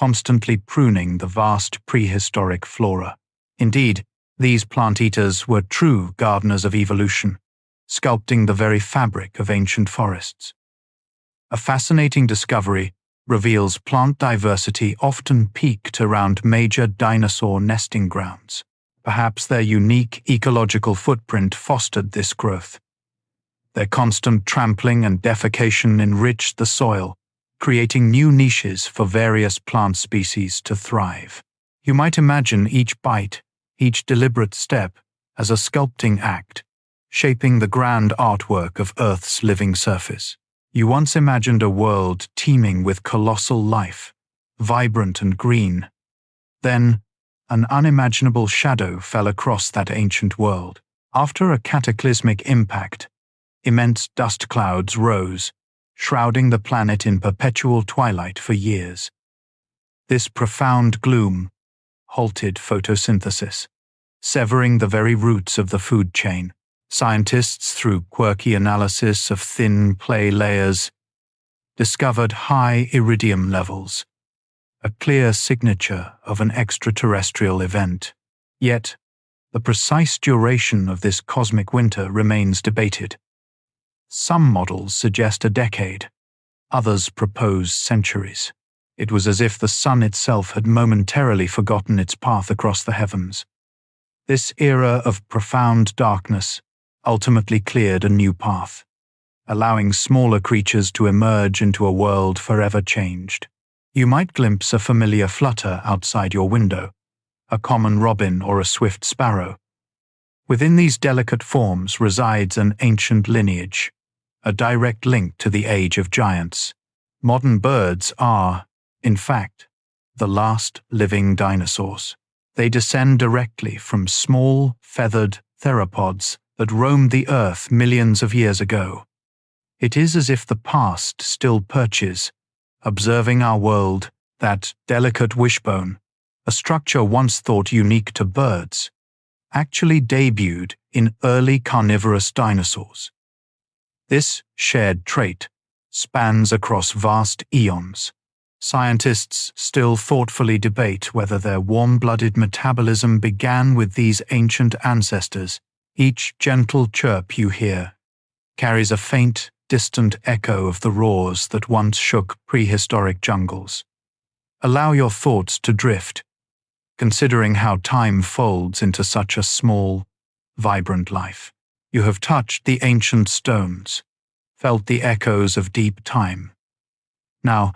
constantly pruning the vast prehistoric flora. Indeed, these plant-eaters were true gardeners of evolution, sculpting the very fabric of ancient forests. A fascinating discovery reveals plant diversity often peaked around major dinosaur nesting grounds. Perhaps their unique ecological footprint fostered this growth. Their constant trampling and defecation enriched the soil, creating new niches for various plant species to thrive. You might imagine each bite, each deliberate step, as a sculpting act, shaping the grand artwork of Earth's living surface. You once imagined a world teeming with colossal life, vibrant and green. Then, an unimaginable shadow fell across that ancient world. After a cataclysmic impact, immense dust clouds rose, shrouding the planet in perpetual twilight for years. This profound gloom halted photosynthesis, severing the very roots of the food chain. Scientists, through quirky analysis of thin clay layers, discovered high iridium levels, a clear signature of an extraterrestrial event. Yet, the precise duration of this cosmic winter remains debated. Some models suggest a decade, others propose centuries. It was as if the sun itself had momentarily forgotten its path across the heavens. This era of profound darkness ultimately cleared a new path, allowing smaller creatures to emerge into a world forever changed. You might glimpse a familiar flutter outside your window, a common robin or a swift sparrow. Within these delicate forms resides an ancient lineage, a direct link to the age of giants. Modern birds are, in fact, the last living dinosaurs. They descend directly from small, feathered theropods that roamed the earth millions of years ago. It is as if the past still perches, observing our world, that delicate wishbone, a structure once thought unique to birds, actually debuted in early carnivorous dinosaurs. This shared trait spans across vast eons. Scientists still thoughtfully debate whether their warm-blooded metabolism began with these ancient ancestors. Each gentle chirp you hear carries a faint, distant echo of the roars that once shook prehistoric jungles. Allow your thoughts to drift, considering how time folds into such a small, vibrant life. You have touched the ancient stones, felt the echoes of deep time. Now,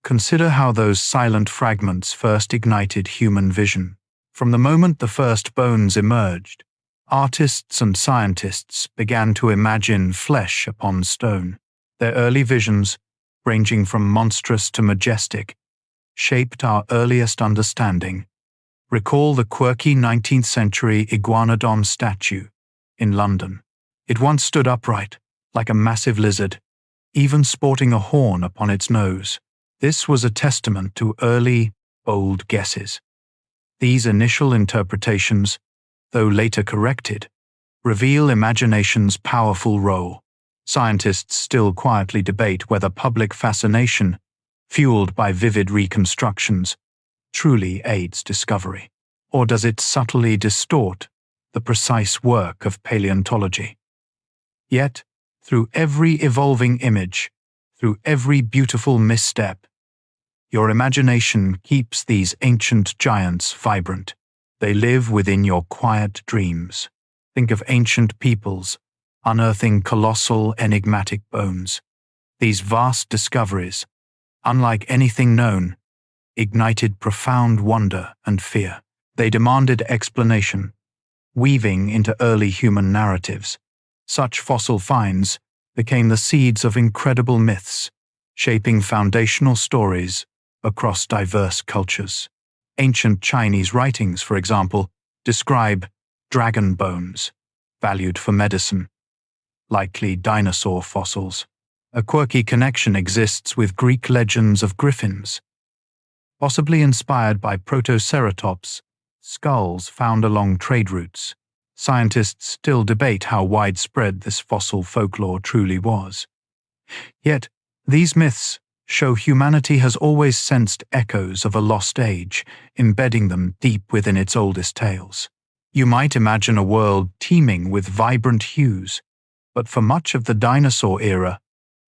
consider how those silent fragments first ignited human vision. From the moment the first bones emerged, artists and scientists began to imagine flesh upon stone. Their early visions, ranging from monstrous to majestic, shaped our earliest understanding. Recall the quirky 19th century iguanodon statue in London. It once stood upright, like a massive lizard, even sporting a horn upon its nose. This was a testament to early, bold guesses. These initial interpretations, though later corrected, reveal imagination's powerful role. Scientists still quietly debate whether public fascination, fueled by vivid reconstructions, truly aids discovery, or does it subtly distort the precise work of paleontology? Yet, through every evolving image, through every beautiful misstep, your imagination keeps these ancient giants vibrant. They live within your quiet dreams. Think of ancient peoples, unearthing colossal, enigmatic bones. These vast discoveries, unlike anything known, ignited profound wonder and fear. They demanded explanation, weaving into early human narratives. Such fossil finds became the seeds of incredible myths, shaping foundational stories across diverse cultures. Ancient Chinese writings, for example, describe dragon bones, valued for medicine, likely dinosaur fossils. A quirky connection exists with Greek legends of griffins, possibly inspired by Protoceratops skulls found along trade routes. Scientists still debate how widespread this fossil folklore truly was. Yet, these myths show humanity has always sensed echoes of a lost age, embedding them deep within its oldest tales. You might imagine a world teeming with vibrant hues, but for much of the dinosaur era,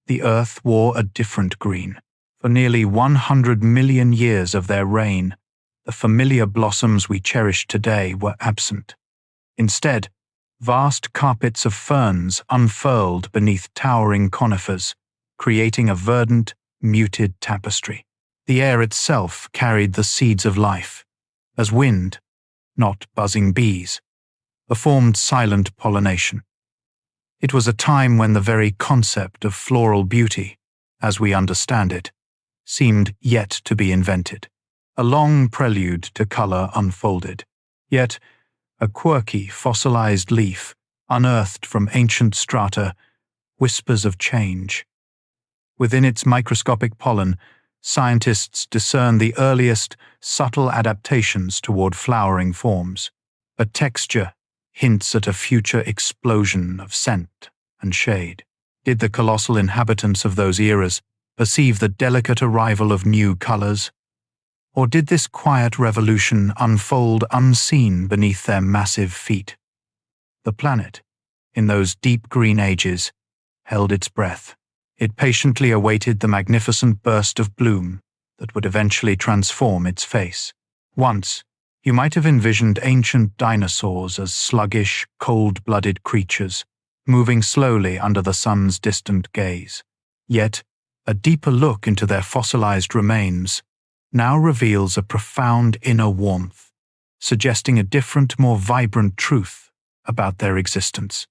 the Earth wore a different green. For nearly 100 million years of their reign, the familiar blossoms we cherish today were absent. Instead, vast carpets of ferns unfurled beneath towering conifers, creating a verdant, muted tapestry. The air itself carried the seeds of life, as wind, not buzzing bees, performed silent pollination. It was a time when the very concept of floral beauty, as we understand it, seemed yet to be invented. A long prelude to color unfolded. Yet, a quirky, fossilized leaf, unearthed from ancient strata, whispers of change. Within its microscopic pollen, scientists discern the earliest, subtle adaptations toward flowering forms. A texture hints at a future explosion of scent and shade. Did the colossal inhabitants of those eras perceive the delicate arrival of new colors? Or did this quiet revolution unfold unseen beneath their massive feet? The planet, in those deep green ages, held its breath. It patiently awaited the magnificent burst of bloom that would eventually transform its face. Once, you might have envisioned ancient dinosaurs as sluggish, cold-blooded creatures, moving slowly under the sun's distant gaze. Yet, a deeper look into their fossilized remains now reveals a profound inner warmth, suggesting a different, more vibrant truth about their existence.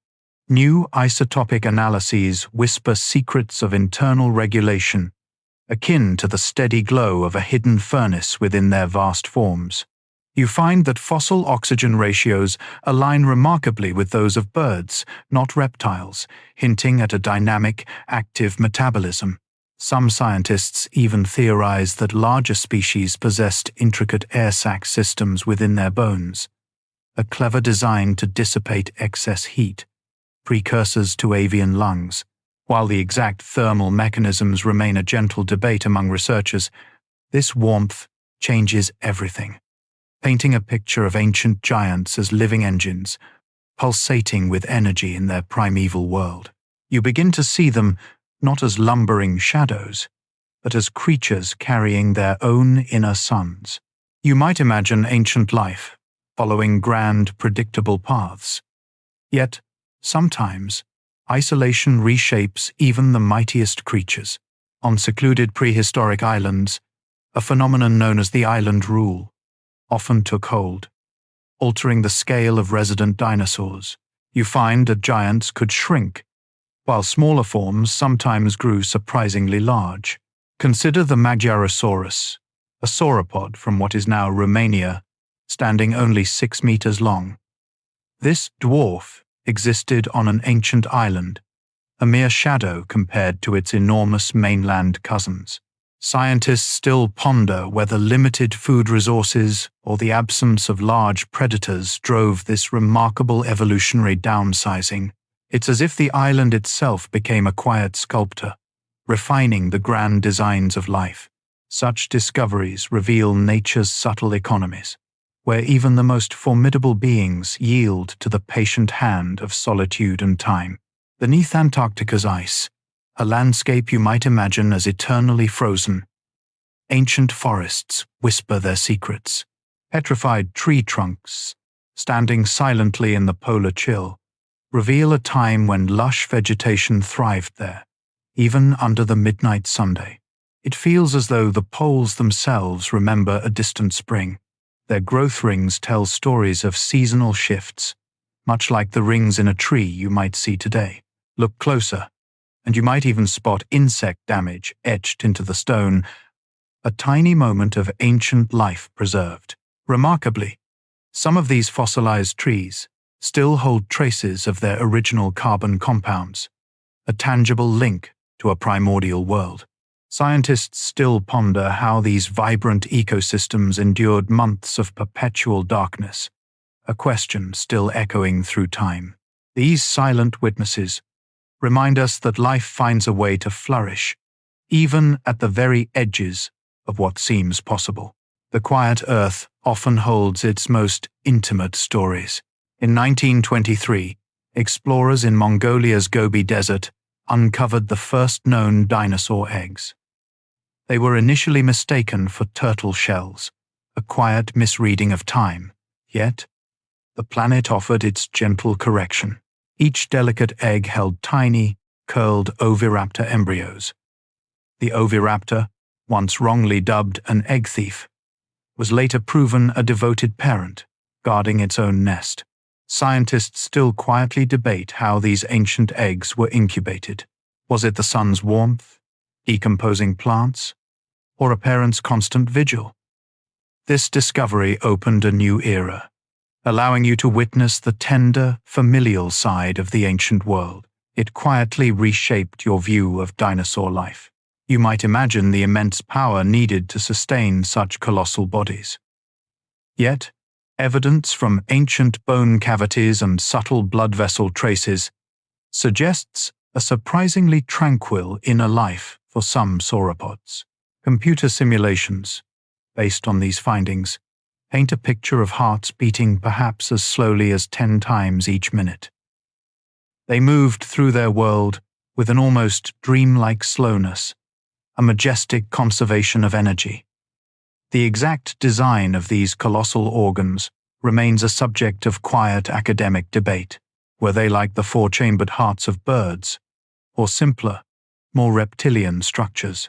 New isotopic analyses whisper secrets of internal regulation, akin to the steady glow of a hidden furnace within their vast forms. You find that fossil oxygen ratios align remarkably with those of birds, not reptiles, hinting at a dynamic, active metabolism. Some scientists even theorize that larger species possessed intricate air sac systems within their bones, a clever design to dissipate excess heat, precursors to avian lungs. While the exact thermal mechanisms remain a gentle debate among researchers, this warmth changes everything, painting a picture of ancient giants as living engines, pulsating with energy in their primeval world. You begin to see them not as lumbering shadows, but as creatures carrying their own inner suns. You might imagine ancient life, following grand, predictable paths. Yet, sometimes, isolation reshapes even the mightiest creatures. On secluded prehistoric islands, a phenomenon known as the island rule often took hold, altering the scale of resident dinosaurs. You find that giants could shrink, while smaller forms sometimes grew surprisingly large. Consider the Magyarosaurus, a sauropod from what is now Romania, standing only 6 meters long. This dwarf existed on an ancient island, a mere shadow compared to its enormous mainland cousins. Scientists still ponder whether limited food resources or the absence of large predators drove this remarkable evolutionary downsizing. It's as if the island itself became a quiet sculptor, refining the grand designs of life. Such discoveries reveal nature's subtle economies, where even the most formidable beings yield to the patient hand of solitude and time. Beneath Antarctica's ice, a landscape you might imagine as eternally frozen, ancient forests whisper their secrets. Petrified tree trunks, standing silently in the polar chill, reveal a time when lush vegetation thrived there, even under the midnight Sunday. It feels as though the poles themselves remember a distant spring. Their growth rings tell stories of seasonal shifts, much like the rings in a tree you might see today. Look closer, and you might even spot insect damage etched into the stone, a tiny moment of ancient life preserved. Remarkably, some of these fossilized trees still hold traces of their original carbon compounds, a tangible link to a primordial world. Scientists still ponder how these vibrant ecosystems endured months of perpetual darkness, a question still echoing through time. These silent witnesses remind us that life finds a way to flourish, even at the very edges of what seems possible. The quiet Earth often holds its most intimate stories. In 1923, explorers in Mongolia's Gobi Desert uncovered the first known dinosaur eggs. They were initially mistaken for turtle shells, a quiet misreading of time, yet the planet offered its gentle correction. Each delicate egg held tiny, curled oviraptor embryos. The oviraptor, once wrongly dubbed an egg thief, was later proven a devoted parent, guarding its own nest. Scientists still quietly debate how these ancient eggs were incubated. Was it the sun's warmth, decomposing plants, or a parent's constant vigil? This discovery opened a new era, allowing you to witness the tender, familial side of the ancient world. It quietly reshaped your view of dinosaur life. You might imagine the immense power needed to sustain such colossal bodies. Yet, evidence from ancient bone cavities and subtle blood vessel traces suggests a surprisingly tranquil inner life for some sauropods. Computer simulations, based on these findings, paint a picture of hearts beating perhaps as slowly as 10 times each minute. They moved through their world with an almost dreamlike slowness, a majestic conservation of energy. The exact design of these colossal organs remains a subject of quiet academic debate. Were they like the four-chambered hearts of birds, or simpler, more reptilian structures?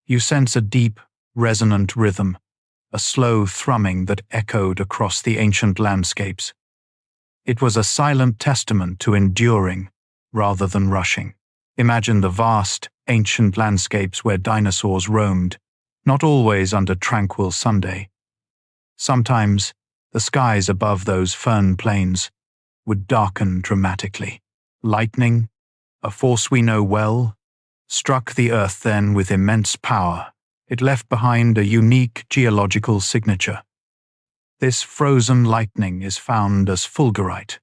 You sense a deep, resonant rhythm, a slow thrumming that echoed across the ancient landscapes. It was a silent testament to enduring rather than rushing. Imagine the vast, ancient landscapes where dinosaurs roamed, not always under tranquil Sunday. Sometimes, the skies above those fern plains would darken dramatically. Lightning, a force we know well, struck the earth then with immense power. It left behind a unique geological signature. This frozen lightning is found as fulgurite,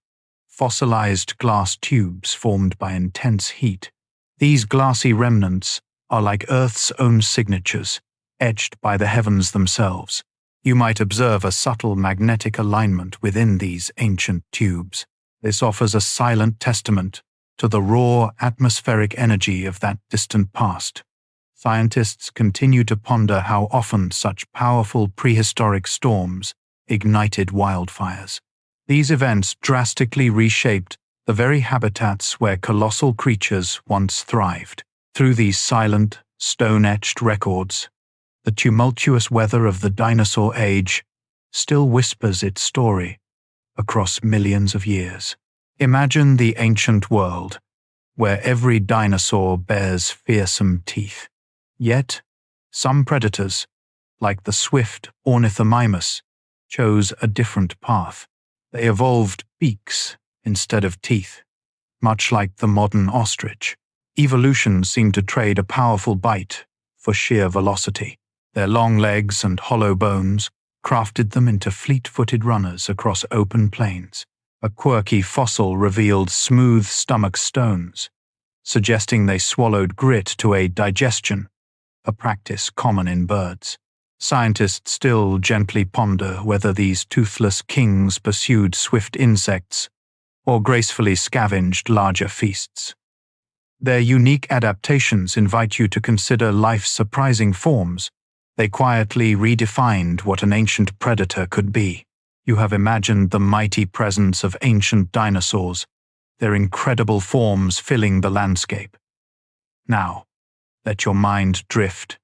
fossilized glass tubes formed by intense heat. These glassy remnants are like Earth's own signatures, etched by the heavens themselves. You might observe a subtle magnetic alignment within these ancient tubes. This offers a silent testament to the raw atmospheric energy of that distant past. Scientists continue to ponder how often such powerful prehistoric storms ignited wildfires. These events drastically reshaped the very habitats where colossal creatures once thrived. Through these silent, stone-etched records, the tumultuous weather of the dinosaur age still whispers its story across millions of years. Imagine the ancient world, where every dinosaur bears fearsome teeth. Yet, some predators, like the swift ornithomimus, chose a different path. They evolved beaks instead of teeth, much like the modern ostrich. Evolution seemed to trade a powerful bite for sheer velocity. Their long legs and hollow bones crafted them into fleet-footed runners across open plains. A quirky fossil revealed smooth stomach stones, suggesting they swallowed grit to aid digestion, a practice common in birds. Scientists still gently ponder whether these toothless kings pursued swift insects or gracefully scavenged larger feasts. Their unique adaptations invite you to consider life's surprising forms. They quietly redefined what an ancient predator could be. You have imagined the mighty presence of ancient dinosaurs, their incredible forms filling the landscape. Now, let your mind drift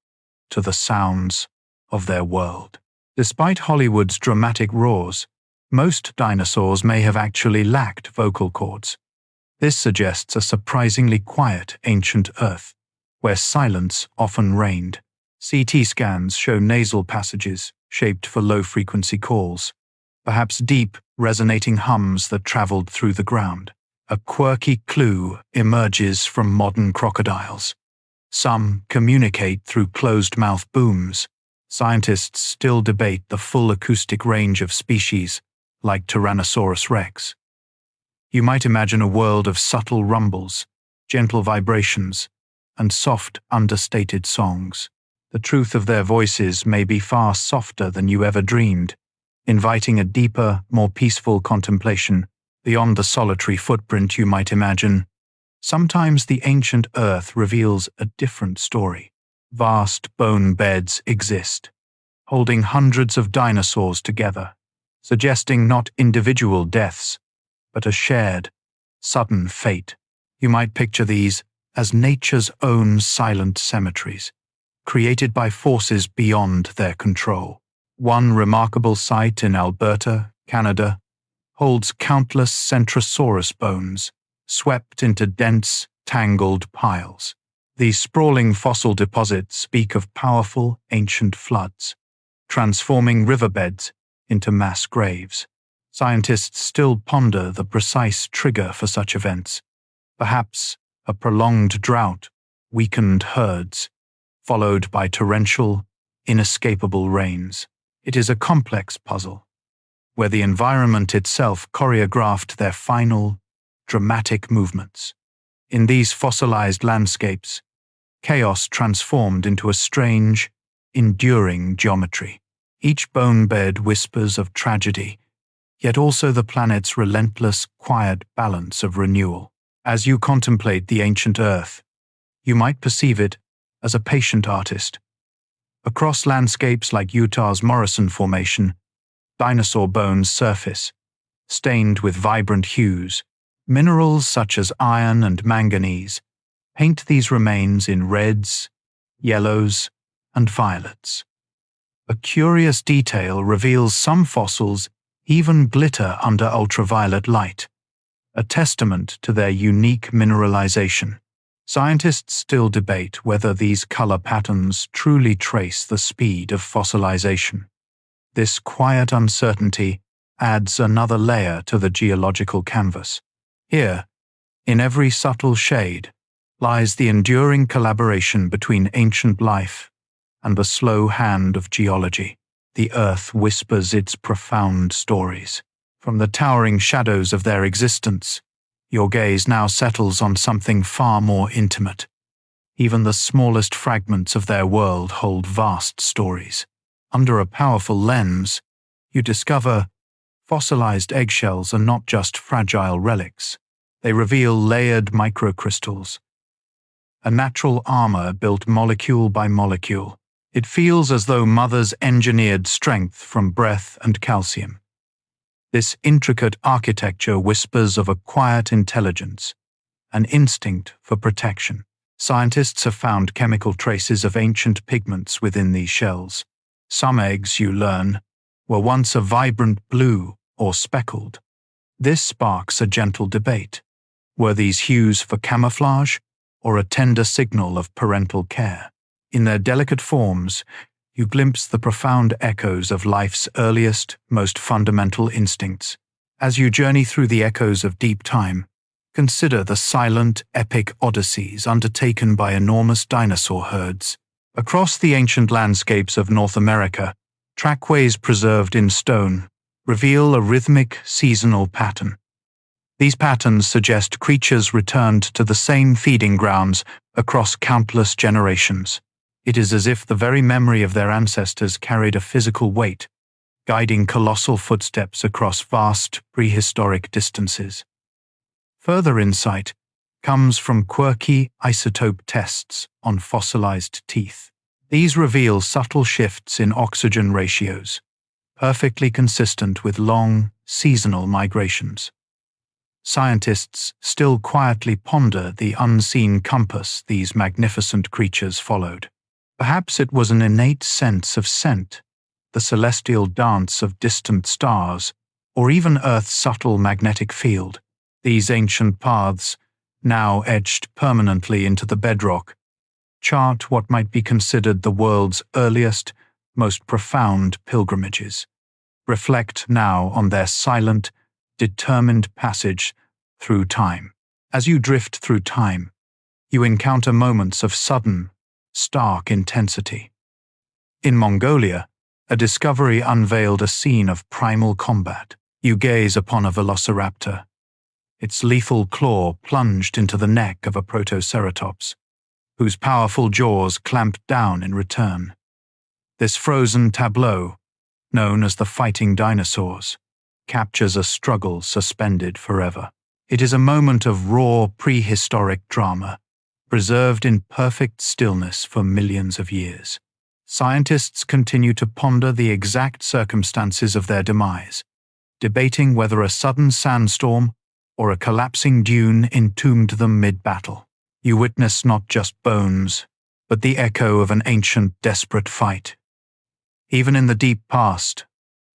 to the sounds of their world. Despite Hollywood's dramatic roars, most dinosaurs may have actually lacked vocal cords. This suggests a surprisingly quiet ancient Earth, where silence often reigned. CT scans show nasal passages shaped for low-frequency calls, perhaps deep, resonating hums that traveled through the ground. A quirky clue emerges from modern crocodiles. Some communicate through closed-mouth booms. Scientists still debate the full acoustic range of species, like Tyrannosaurus rex. You might imagine a world of subtle rumbles, gentle vibrations, and soft, understated songs. The truth of their voices may be far softer than you ever dreamed, inviting a deeper, more peaceful contemplation beyond the solitary footprint you might imagine. Sometimes the ancient earth reveals a different story. Vast bone beds exist, holding hundreds of dinosaurs together, suggesting not individual deaths, but a shared, sudden fate. You might picture these as nature's own silent cemeteries, created by forces beyond their control. One remarkable site in Alberta, Canada, holds countless Centrosaurus bones, swept into dense, tangled piles. These sprawling fossil deposits speak of powerful, ancient floods, transforming riverbeds into mass graves. Scientists still ponder the precise trigger for such events. Perhaps a prolonged drought, weakened herds, followed by torrential, inescapable rains. It is a complex puzzle, where the environment itself choreographed their final, dramatic movements. In these fossilized landscapes, chaos transformed into a strange, enduring geometry. Each bone bed whispers of tragedy, yet also the planet's relentless, quiet balance of renewal. As you contemplate the ancient Earth, you might perceive it as a patient artist. Across landscapes like Utah's Morrison Formation, dinosaur bones surface, stained with vibrant hues. Minerals such as iron and manganese paint these remains in reds, yellows, and violets. A curious detail reveals some fossils even glitter under ultraviolet light, a testament to their unique mineralization. Scientists still debate whether these color patterns truly trace the speed of fossilization. This quiet uncertainty adds another layer to the geological canvas. Here, in every subtle shade, lies the enduring collaboration between ancient life and the slow hand of geology. The earth whispers its profound stories. From the towering shadows of their existence, your gaze now settles on something far more intimate. Even the smallest fragments of their world hold vast stories. Under a powerful lens, you discover fossilized eggshells are not just fragile relics. They reveal layered microcrystals, a natural armor built molecule by molecule. It feels as though mothers engineered strength from breath and calcium. This intricate architecture whispers of a quiet intelligence, an instinct for protection. Scientists have found chemical traces of ancient pigments within these shells. Some eggs, you learn, were once a vibrant blue or speckled. This sparks a gentle debate. Were these hues for camouflage or a tender signal of parental care? In their delicate forms, you glimpse the profound echoes of life's earliest, most fundamental instincts. As you journey through the echoes of deep time, consider the silent, epic odysseys undertaken by enormous dinosaur herds. Across the ancient landscapes of North America, trackways preserved in stone reveal a rhythmic, seasonal pattern. These patterns suggest creatures returned to the same feeding grounds across countless generations. It is as if the very memory of their ancestors carried a physical weight, guiding colossal footsteps across vast, prehistoric distances. Further insight comes from quirky isotope tests on fossilized teeth. These reveal subtle shifts in oxygen ratios, perfectly consistent with long, seasonal migrations. Scientists still quietly ponder the unseen compass these magnificent creatures followed. Perhaps it was an innate sense of scent, the celestial dance of distant stars, or even Earth's subtle magnetic field. These ancient paths, now etched permanently into the bedrock, chart what might be considered the world's earliest, most profound pilgrimages. Reflect now on their silent, determined passage through time. As you drift through time, you encounter moments of sudden, stark intensity. In Mongolia, a discovery unveiled a scene of primal combat. You gaze upon a velociraptor, its lethal claw plunged into the neck of a protoceratops, whose powerful jaws clamped down in return. This frozen tableau, known as the fighting dinosaurs, captures a struggle suspended forever. It is a moment of raw prehistoric drama, preserved in perfect stillness for millions of years. Scientists continue to ponder the exact circumstances of their demise, debating whether a sudden sandstorm or a collapsing dune entombed them mid-battle. You witness not just bones, but the echo of an ancient, desperate fight. Even in the deep past,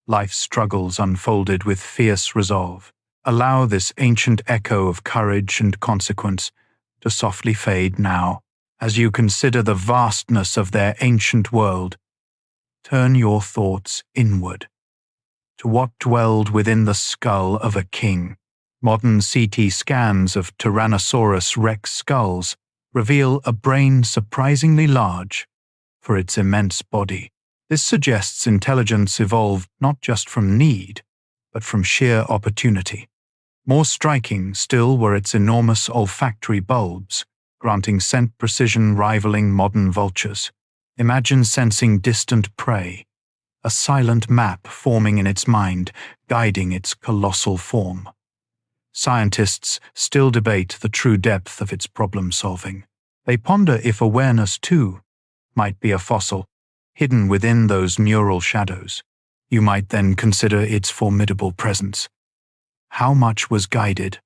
life's struggles unfolded with fierce resolve. Allow this ancient echo of courage and consequence to softly fade now. As you consider the vastness of their ancient world, turn your thoughts inward, to what dwelled within the skull of a king. Modern CT scans of Tyrannosaurus rex skulls reveal a brain surprisingly large for its immense body. This suggests intelligence evolved not just from need, but from sheer opportunity. More striking still were its enormous olfactory bulbs, granting scent precision rivaling modern vultures. Imagine sensing distant prey, a silent map forming in its mind, guiding its colossal form. Scientists still debate the true depth of its problem-solving. They ponder if awareness, too, might be a fossil, hidden within those neural shadows. You might then consider its formidable presence. How much was guided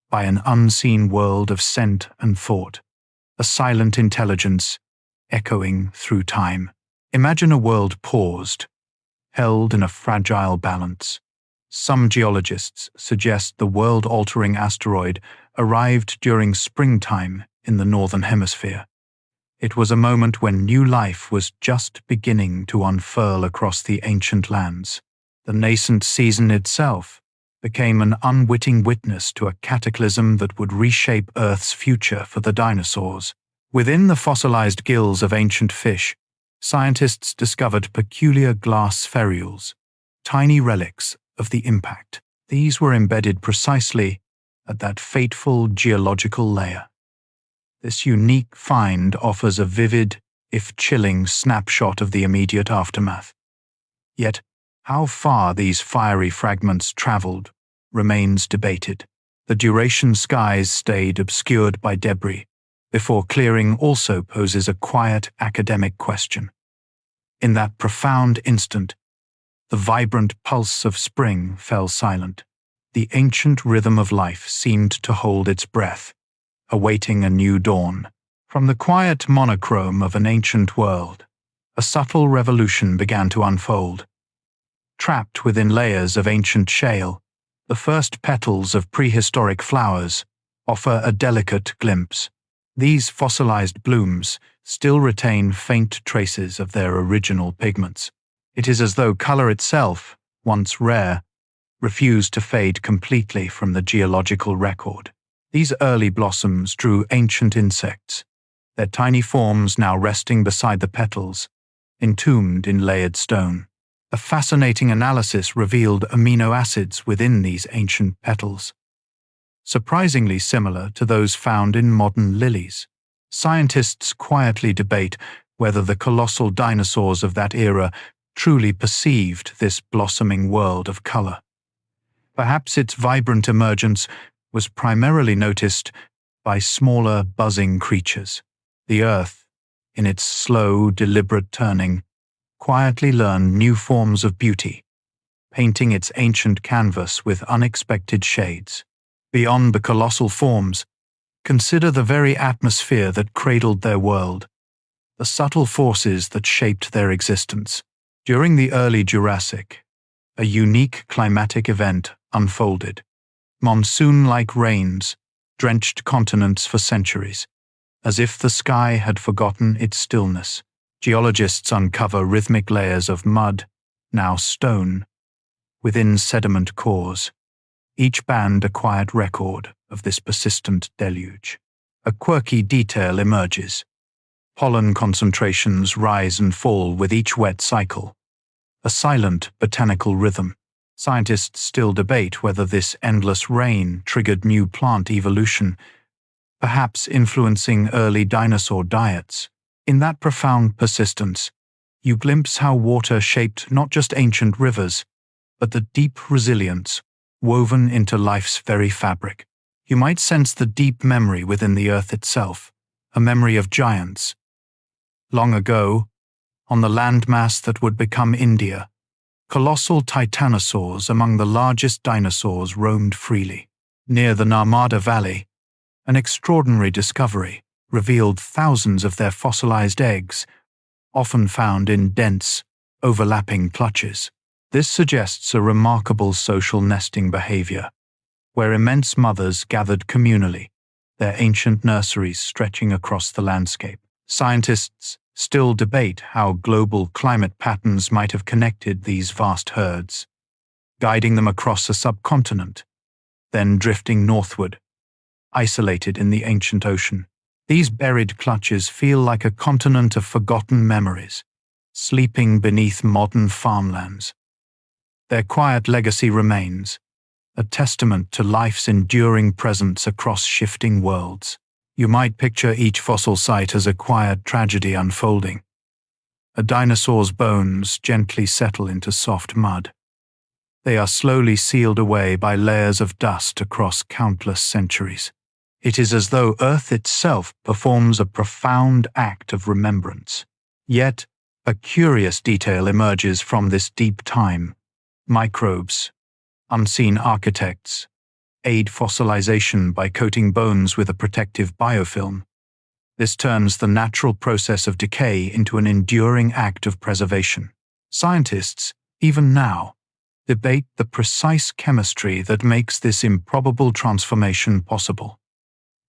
by an unseen world of scent and thought, a silent intelligence echoing through time. Imagine a world paused, held in a fragile balance. Some geologists suggest the world-altering asteroid arrived during springtime in the northern hemisphere. It was a moment when new life was just beginning to unfurl across the ancient lands. The nascent season itself became an unwitting witness to a cataclysm that would reshape Earth's future for the dinosaurs. Within the fossilized gills of ancient fish, scientists discovered peculiar glass spherules, tiny relics of the impact. These were embedded precisely at that fateful geological layer. This unique find offers a vivid, if chilling, snapshot of the immediate aftermath. Yet, how far these fiery fragments traveled remains debated. The duration skies stayed obscured by debris, before clearing also poses a quiet academic question. In that profound instant, the vibrant pulse of spring fell silent. The ancient rhythm of life seemed to hold its breath, awaiting a new dawn. From the quiet monochrome of an ancient world, a subtle revolution began to unfold. Trapped within layers of ancient shale, the first petals of prehistoric flowers offer a delicate glimpse. These fossilized blooms still retain faint traces of their original pigments. It is as though color itself, once rare, refused to fade completely from the geological record. These early blossoms drew ancient insects, their tiny forms now resting beside the petals, entombed in layered stone. A fascinating analysis revealed amino acids within these ancient petals, surprisingly similar to those found in modern lilies. Scientists quietly debate whether the colossal dinosaurs of that era truly perceived this blossoming world of color. Perhaps its vibrant emergence was primarily noticed by smaller, buzzing creatures. The Earth, in its slow, deliberate turning, quietly learned new forms of beauty, painting its ancient canvas with unexpected shades. Beyond the colossal forms, consider the very atmosphere that cradled their world, the subtle forces that shaped their existence. During the early Jurassic, a unique climatic event unfolded. Monsoon-like rains drenched continents for centuries, as if the sky had forgotten its stillness. Geologists uncover rhythmic layers of mud, now stone, within sediment cores, each band a quiet record of this persistent deluge. A quirky detail emerges. Pollen concentrations rise and fall with each wet cycle, a silent botanical rhythm. Scientists still debate whether this endless rain triggered new plant evolution. perhaps influencing early dinosaur diets. In that profound persistence, you glimpse how water shaped not just ancient rivers, but the deep resilience woven into life's very fabric. You might sense the deep memory within the earth itself, a memory of giants. Long ago, on the landmass that would become India, colossal titanosaurs among the largest dinosaurs roamed freely. Near the Narmada Valley, an extraordinary discovery revealed thousands of their fossilized eggs, often found in dense, overlapping clutches. This suggests a remarkable social nesting behavior, where immense mothers gathered communally, their ancient nurseries stretching across the landscape. Scientists still debate how global climate patterns might have connected these vast herds, guiding them across a subcontinent, then drifting northward, isolated in the ancient ocean. These buried clutches feel like a continent of forgotten memories, sleeping beneath modern farmlands. Their quiet legacy remains, a testament to life's enduring presence across shifting worlds. You might picture each fossil site as a quiet tragedy unfolding. A dinosaur's bones gently settle into soft mud. They are slowly sealed away by layers of dust across countless centuries. It is as though Earth itself performs a profound act of remembrance. Yet, a curious detail emerges from this deep time. Microbes, unseen architects, aid fossilization by coating bones with a protective biofilm. This turns the natural process of decay into an enduring act of preservation. Scientists, even now, debate the precise chemistry that makes this improbable transformation possible.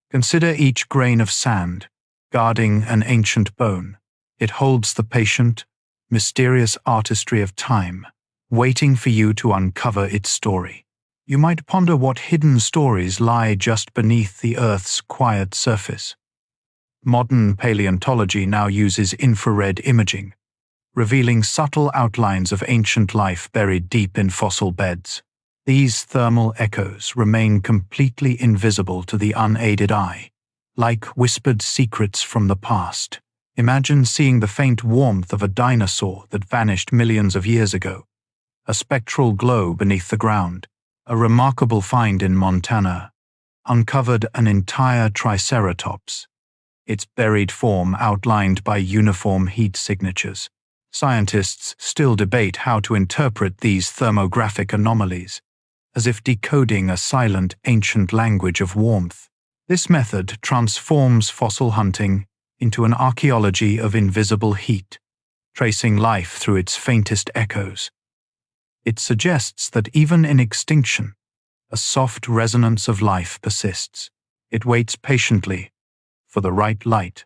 Consider each grain of sand, guarding an ancient bone. It holds the patient, mysterious artistry of time, waiting for you to uncover its story. You might ponder what hidden stories lie just beneath the Earth's quiet surface. Modern paleontology now uses infrared imaging, revealing subtle outlines of ancient life buried deep in fossil beds. These thermal echoes remain completely invisible to the unaided eye, like whispered secrets from the past. Imagine seeing the faint warmth of a dinosaur that vanished millions of years ago, a spectral glow beneath the ground. A remarkable find in Montana uncovered an entire triceratops, its buried form outlined by uniform heat signatures. Scientists still debate how to interpret these thermographic anomalies, as if decoding a silent ancient language of warmth. This method transforms fossil hunting into an archaeology of invisible heat, tracing life through its faintest echoes. It suggests that even in extinction, a soft resonance of life persists. It waits patiently for the right light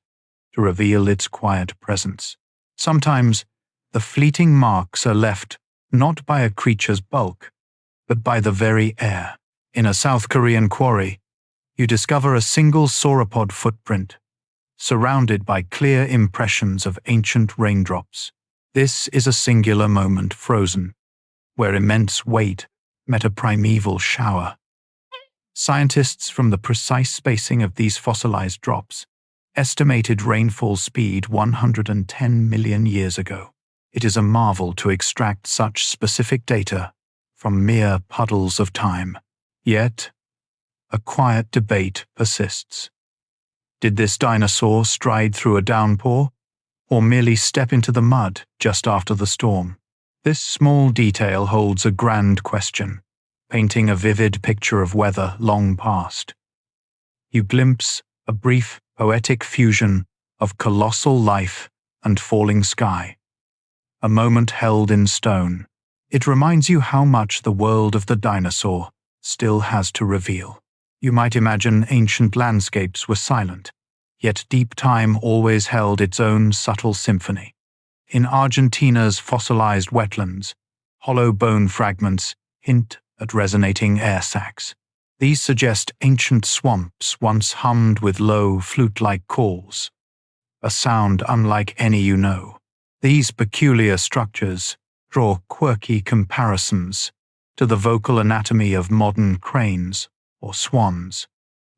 to reveal its quiet presence. Sometimes, the fleeting marks are left not by a creature's bulk, but by the very air. In a South Korean quarry, you discover a single sauropod footprint, surrounded by clear impressions of ancient raindrops. This is a singular moment frozen, where immense weight met a primeval shower. Scientists, from the precise spacing of these fossilized drops, estimated rainfall speed 110 million years ago. It is a marvel to extract such specific data from mere puddles of time. Yet, a quiet debate persists. Did this dinosaur stride through a downpour, or merely step into the mud just after the storm? This small detail holds a grand question, painting a vivid picture of weather long past. You glimpse a brief, poetic fusion of colossal life and falling sky, a moment held in stone. It reminds you how much the world of the dinosaur still has to reveal. You might imagine ancient landscapes were silent, yet deep time always held its own subtle symphony. In Argentina's fossilized wetlands, hollow bone fragments hint at resonating air sacs. These suggest ancient swamps once hummed with low, flute-like calls, a sound unlike any you know. These peculiar structures draw quirky comparisons to the vocal anatomy of modern cranes or swans.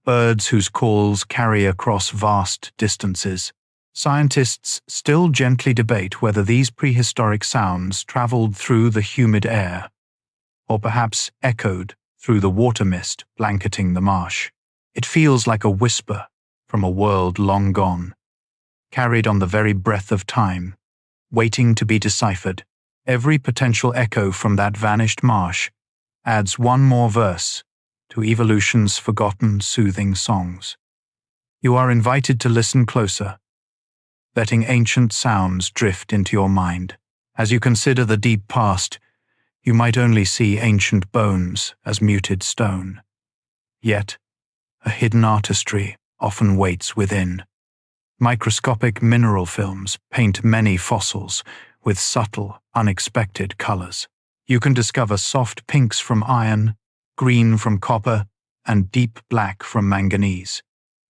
birds whose calls carry across vast distances. Scientists still gently debate whether these prehistoric sounds traveled through the humid air, or perhaps echoed through the water mist blanketing the marsh. It feels like a whisper from a world long gone, carried on the very breath of time, waiting to be deciphered. Every potential echo from that vanished marsh adds one more verse to evolution's forgotten soothing songs. You are invited to listen closer, letting ancient sounds drift into your mind. As you consider the deep past, you might only see ancient bones as muted stone. Yet, a hidden artistry often waits within. Microscopic mineral films paint many fossils with subtle, unexpected colors. You can discover soft pinks from iron, green from copper, and deep black from manganese.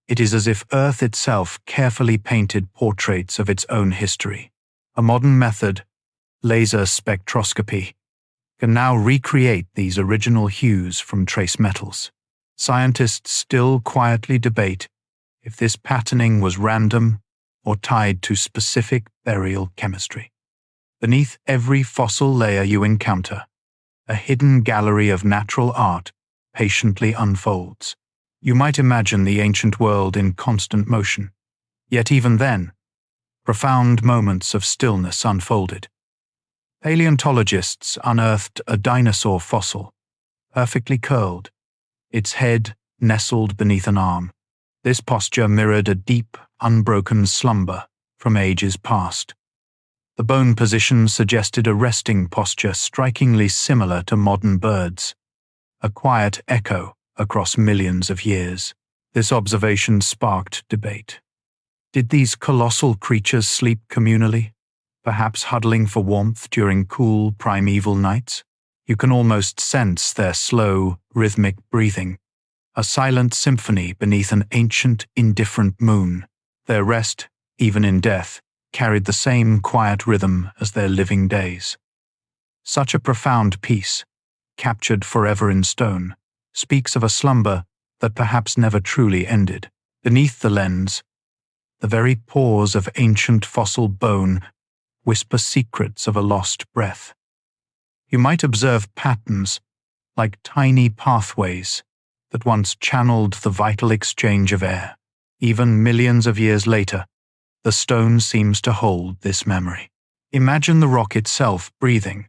It is as if Earth itself carefully painted portraits of its own history. A modern method, laser spectroscopy, can now recreate these original hues from trace metals. Scientists still quietly debate if this patterning was random or tied to specific burial chemistry. Beneath every fossil layer you encounter, a hidden gallery of natural art patiently unfolds. You might imagine the ancient world in constant motion, yet even then, profound moments of stillness unfolded. Paleontologists unearthed a dinosaur fossil, perfectly curled, its head nestled beneath an arm. This posture mirrored a deep, unbroken slumber from ages past. The bone position suggested a resting posture strikingly similar to modern birds, a quiet echo across millions of years. This observation sparked debate. Did these colossal creatures sleep communally, perhaps huddling for warmth during cool, primeval nights? You can almost sense their slow, rhythmic breathing, a silent symphony beneath an ancient, indifferent moon. Their rest, even in death, carried the same quiet rhythm as their living days. Such a profound piece, captured forever in stone, speaks of a slumber that perhaps never truly ended. Beneath the lens, the very pores of ancient fossil bone whisper secrets of a lost breath. You might observe patterns, like tiny pathways, that once channeled the vital exchange of air. Even millions of years later, the stone seems to hold this memory. Imagine the rock itself breathing,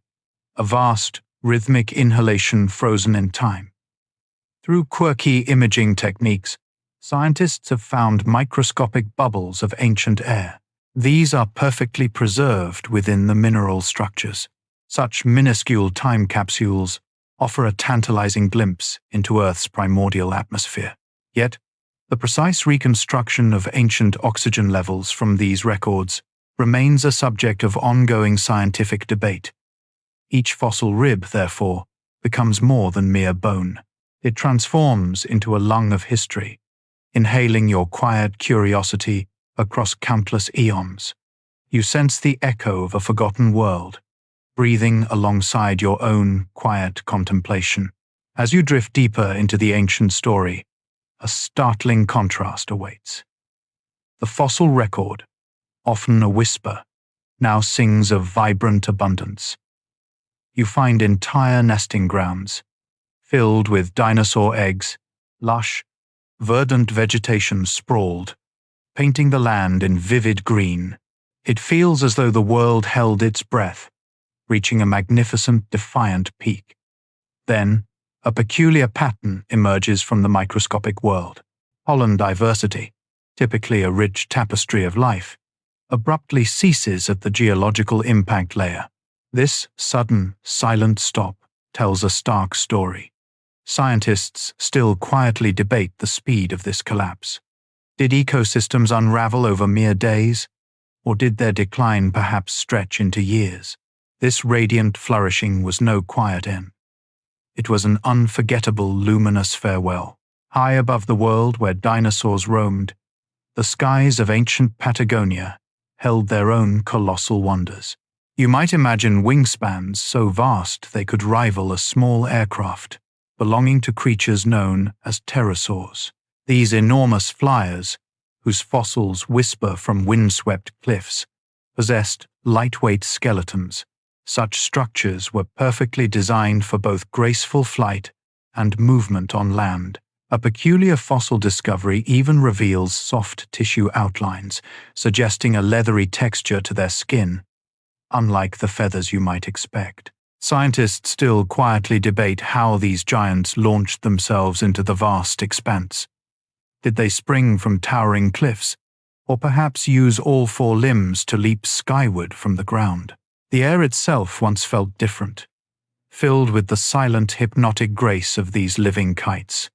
a vast, rhythmic inhalation frozen in time. Through quirky imaging techniques, scientists have found microscopic bubbles of ancient air. These are perfectly preserved within the mineral structures. Such minuscule time capsules offer a tantalizing glimpse into Earth's primordial atmosphere. Yet, the precise reconstruction of ancient oxygen levels from these records remains a subject of ongoing scientific debate. Each fossil rib, therefore, becomes more than mere bone. It transforms into a lung of history, inhaling your quiet curiosity across countless eons. You sense the echo of a forgotten world, breathing alongside your own quiet contemplation. As you drift deeper into the ancient story, a startling contrast awaits. The fossil record, often a whisper, now sings of vibrant abundance. You find entire nesting grounds, filled with dinosaur eggs, lush, verdant vegetation sprawled, painting the land in vivid green. It feels as though the world held its breath, reaching a magnificent, defiant peak. Then, a peculiar pattern emerges from the microscopic world. Pollen diversity, typically a rich tapestry of life, abruptly ceases at the geological impact layer. This sudden, silent stop tells a stark story. Scientists still quietly debate the speed of this collapse. Did ecosystems unravel over mere days, or did their decline perhaps stretch into years? This radiant flourishing was no quiet end. It was an unforgettable, luminous farewell. High above the world where dinosaurs roamed, the skies of ancient Patagonia held their own colossal wonders. You might imagine wingspans so vast they could rival a small aircraft, belonging to creatures known as pterosaurs. These enormous flyers, whose fossils whisper from windswept cliffs, possessed lightweight skeletons. Such structures were perfectly designed for both graceful flight and movement on land. A peculiar fossil discovery even reveals soft tissue outlines, suggesting a leathery texture to their skin, unlike the feathers you might expect. Scientists still quietly debate how these giants launched themselves into the vast expanse. Did they spring from towering cliffs, or perhaps use all four limbs to leap skyward from the ground? The air itself once felt different, filled with the silent, hypnotic grace of these living kites.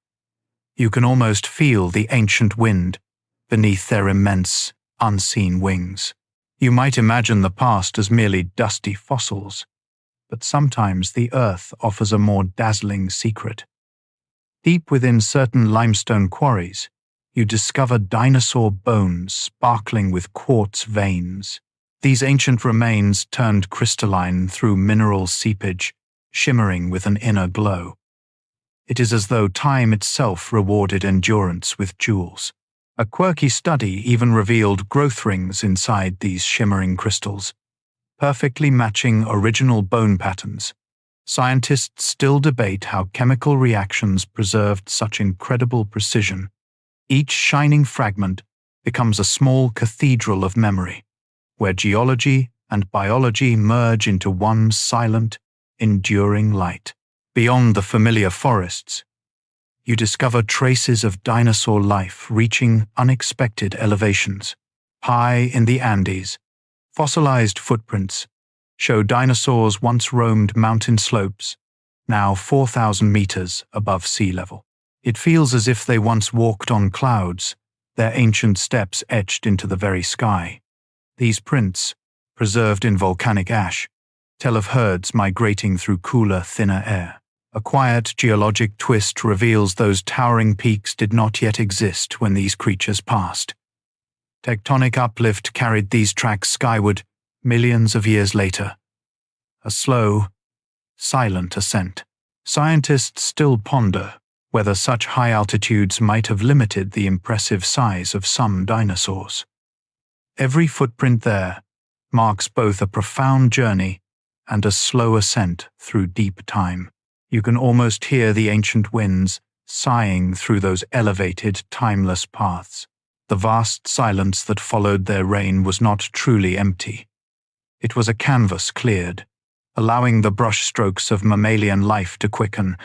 You can almost feel the ancient wind beneath their immense, unseen wings. You might imagine the past as merely dusty fossils, but sometimes the earth offers a more dazzling secret. Deep within certain limestone quarries, you discover dinosaur bones sparkling with quartz veins. These ancient remains turned crystalline through mineral seepage, shimmering with an inner glow. It is as though time itself rewarded endurance with jewels. A quirky study even revealed growth rings inside these shimmering crystals, perfectly matching original bone patterns. Scientists still debate how chemical reactions preserved such incredible precision. Each shining fragment becomes a small cathedral of memory, where geology and biology merge into one silent, enduring light. Beyond the familiar forests, you discover traces of dinosaur life reaching unexpected elevations. High in the Andes, fossilized footprints show dinosaurs once roamed mountain slopes, now 4,000 meters above sea level. It feels as if they once walked on clouds, their ancient steps etched into the very sky. These prints, preserved in volcanic ash, tell of herds migrating through cooler, thinner air. A quiet geologic twist reveals those towering peaks did not yet exist when these creatures passed. Tectonic uplift carried these tracks skyward millions of years later. A slow, silent ascent. Scientists still ponder whether such high altitudes might have limited the impressive size of some dinosaurs. Every footprint there marks both a profound journey and a slow ascent through deep time. You can almost hear the ancient winds sighing through those elevated, timeless paths. The vast silence that followed their reign was not truly empty. It was a canvas cleared, allowing the brushstrokes of mammalian life to quicken,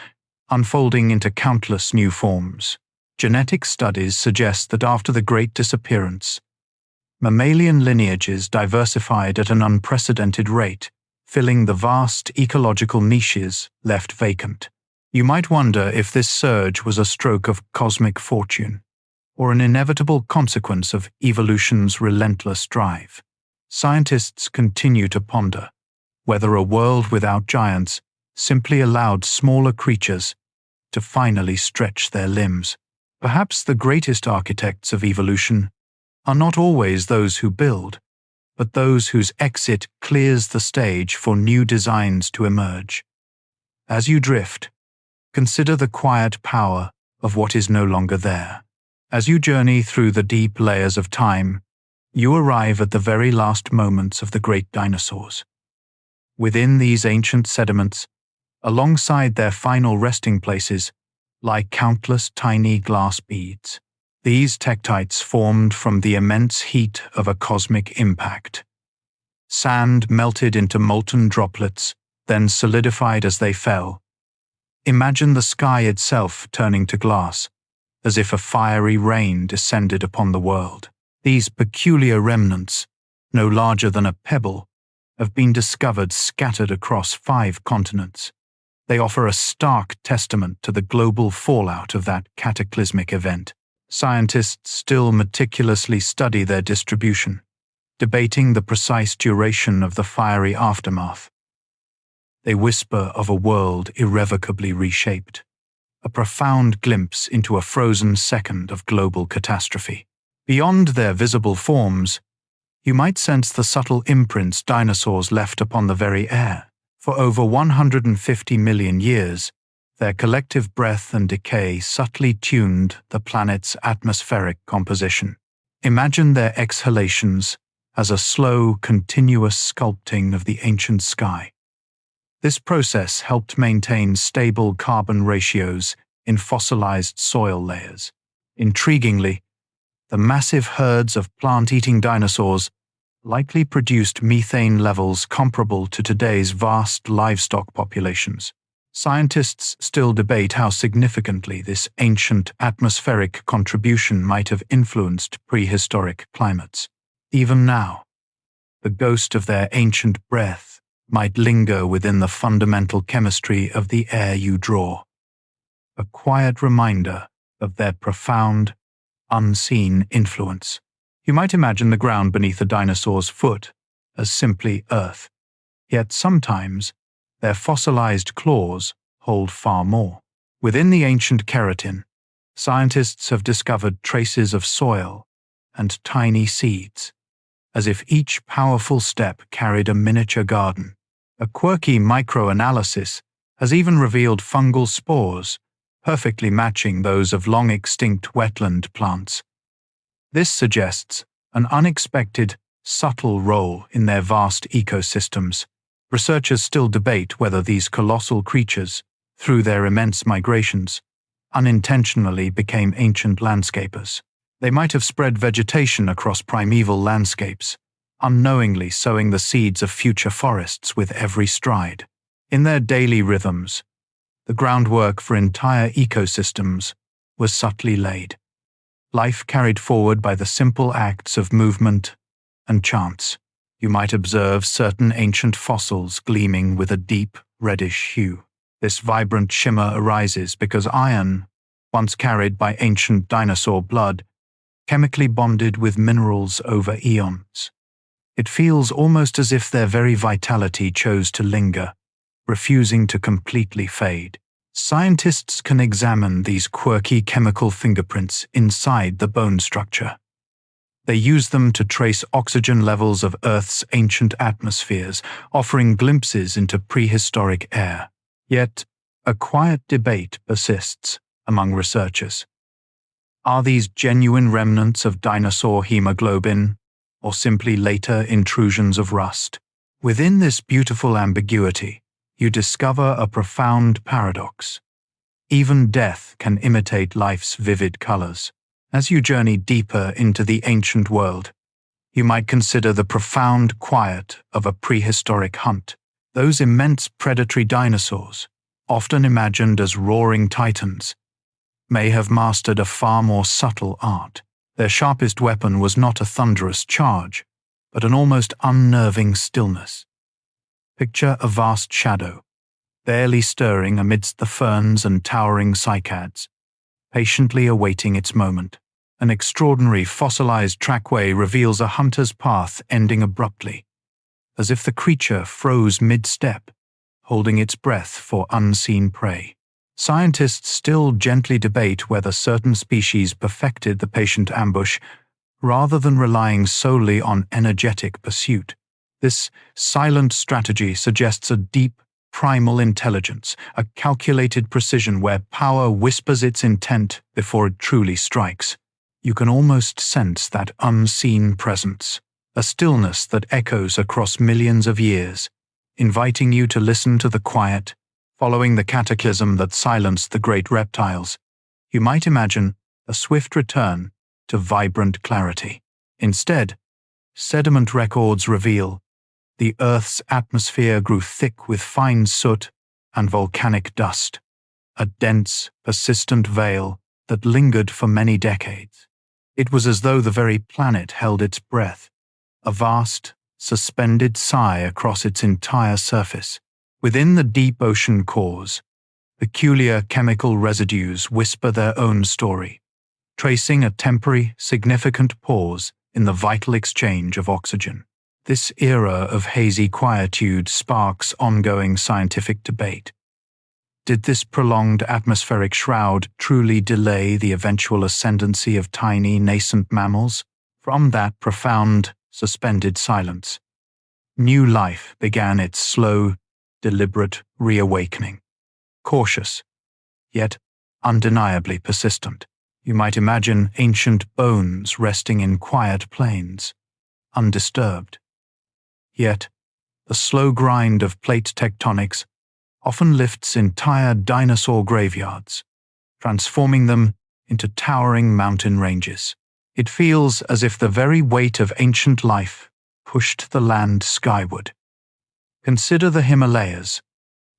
unfolding into countless new forms. Genetic studies suggest that after the Great Disappearance, mammalian lineages diversified at an unprecedented rate, filling the vast ecological niches left vacant. You might wonder if this surge was a stroke of cosmic fortune, or an inevitable consequence of evolution's relentless drive. Scientists continue to ponder whether a world without giants simply allowed smaller creatures to finally stretch their limbs. Perhaps the greatest architects of evolution are not always those who build, but those whose exit clears the stage for new designs to emerge. As you drift, consider the quiet power of what is no longer there. As you journey through the deep layers of time, you arrive at the very last moments of the great dinosaurs. Within these ancient sediments, alongside their final resting places, lie countless tiny glass beads. These tektites formed from the immense heat of a cosmic impact. Sand melted into molten droplets, then solidified as they fell. Imagine the sky itself turning to glass, as if a fiery rain descended upon the world. These peculiar remnants, no larger than a pebble, have been discovered scattered across 5 continents. They offer a stark testament to the global fallout of that cataclysmic event. Scientists still meticulously study their distribution, debating the precise duration of the fiery aftermath. They whisper of a world irrevocably reshaped, a profound glimpse into a frozen second of global catastrophe. Beyond their visible forms, you might sense the subtle imprints dinosaurs left upon the very air. For over 150 million years, Their collective breath and decay subtly tuned the planet's atmospheric composition. Imagine their exhalations as a slow, continuous sculpting of the ancient sky. This process helped maintain stable carbon ratios in fossilized soil layers. Intriguingly, the massive herds of plant-eating dinosaurs likely produced methane levels comparable to today's vast livestock populations. Scientists still debate how significantly this ancient atmospheric contribution might have influenced prehistoric climates. Even now, the ghost of their ancient breath might linger within the fundamental chemistry of the air you draw, a quiet reminder of their profound, unseen influence. You might imagine the ground beneath a dinosaur's foot as simply earth, yet sometimes their fossilized claws hold far more. Within the ancient keratin, scientists have discovered traces of soil and tiny seeds, as if each powerful step carried a miniature garden. A quirky microanalysis has even revealed fungal spores, perfectly matching those of long-extinct wetland plants. This suggests an unexpected, subtle role in their vast ecosystems. Researchers still debate whether these colossal creatures, through their immense migrations, unintentionally became ancient landscapers. They might have spread vegetation across primeval landscapes, unknowingly sowing the seeds of future forests with every stride. In their daily rhythms, the groundwork for entire ecosystems was subtly laid. Life carried forward by the simple acts of movement and chance. You might observe certain ancient fossils gleaming with a deep, reddish hue. This vibrant shimmer arises because iron, once carried by ancient dinosaur blood, chemically bonded with minerals over eons. It feels almost as if their very vitality chose to linger, refusing to completely fade. Scientists can examine these quirky chemical fingerprints inside the bone structure. They use them to trace oxygen levels of Earth's ancient atmospheres, offering glimpses into prehistoric air. Yet, a quiet debate persists among researchers. Are these genuine remnants of dinosaur hemoglobin, or simply later intrusions of rust? Within this beautiful ambiguity, you discover a profound paradox. Even death can imitate life's vivid colors. As you journey deeper into the ancient world, you might consider the profound quiet of a prehistoric hunt. Those immense predatory dinosaurs, often imagined as roaring titans, may have mastered a far more subtle art. Their sharpest weapon was not a thunderous charge, but an almost unnerving stillness. Picture a vast shadow, barely stirring amidst the ferns and towering cycads, patiently awaiting its moment. An extraordinary fossilized trackway reveals a hunter's path ending abruptly, as if the creature froze mid-step, holding its breath for unseen prey. Scientists still gently debate whether certain species perfected the patient ambush rather than relying solely on energetic pursuit. This silent strategy suggests a deep, primal intelligence, a calculated precision where power whispers its intent before it truly strikes. You can almost sense that unseen presence, a stillness that echoes across millions of years, inviting you to listen to the quiet. Following the cataclysm that silenced the great reptiles, you might imagine a swift return to vibrant clarity. Instead, sediment records reveal the Earth's atmosphere grew thick with fine soot and volcanic dust, a dense, persistent veil that lingered for many decades. It was as though the very planet held its breath, a vast, suspended sigh across its entire surface. Within the deep ocean cores, peculiar chemical residues whisper their own story, tracing a temporary, significant pause in the vital exchange of oxygen. This era of hazy quietude sparks ongoing scientific debate. Did this prolonged atmospheric shroud truly delay the eventual ascendancy of tiny, nascent mammals? From that profound, suspended silence, new life began its slow, deliberate reawakening. Cautious, yet undeniably persistent. You might imagine ancient bones resting in quiet plains, undisturbed. Yet, the slow grind of plate tectonics often lifts entire dinosaur graveyards, transforming them into towering mountain ranges. It feels as if the very weight of ancient life pushed the land skyward. Consider the Himalayas.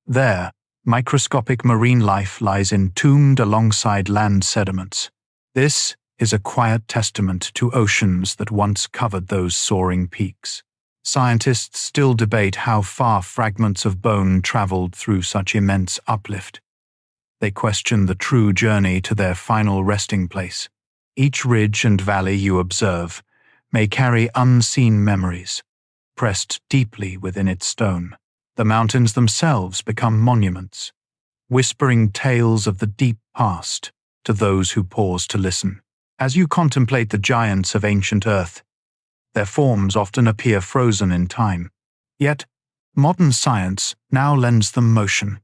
There, microscopic marine life lies entombed alongside land sediments. This is a quiet testament to oceans that once covered those soaring peaks. Scientists still debate how far fragments of bone traveled through such immense uplift. They question the true journey to their final resting place. Each ridge and valley you observe may carry unseen memories, pressed deeply within its stone. The mountains themselves become monuments, whispering tales of the deep past to those who pause to listen. As you contemplate the giants of ancient Earth, their forms often appear frozen in time. Yet, modern science now lends them motion,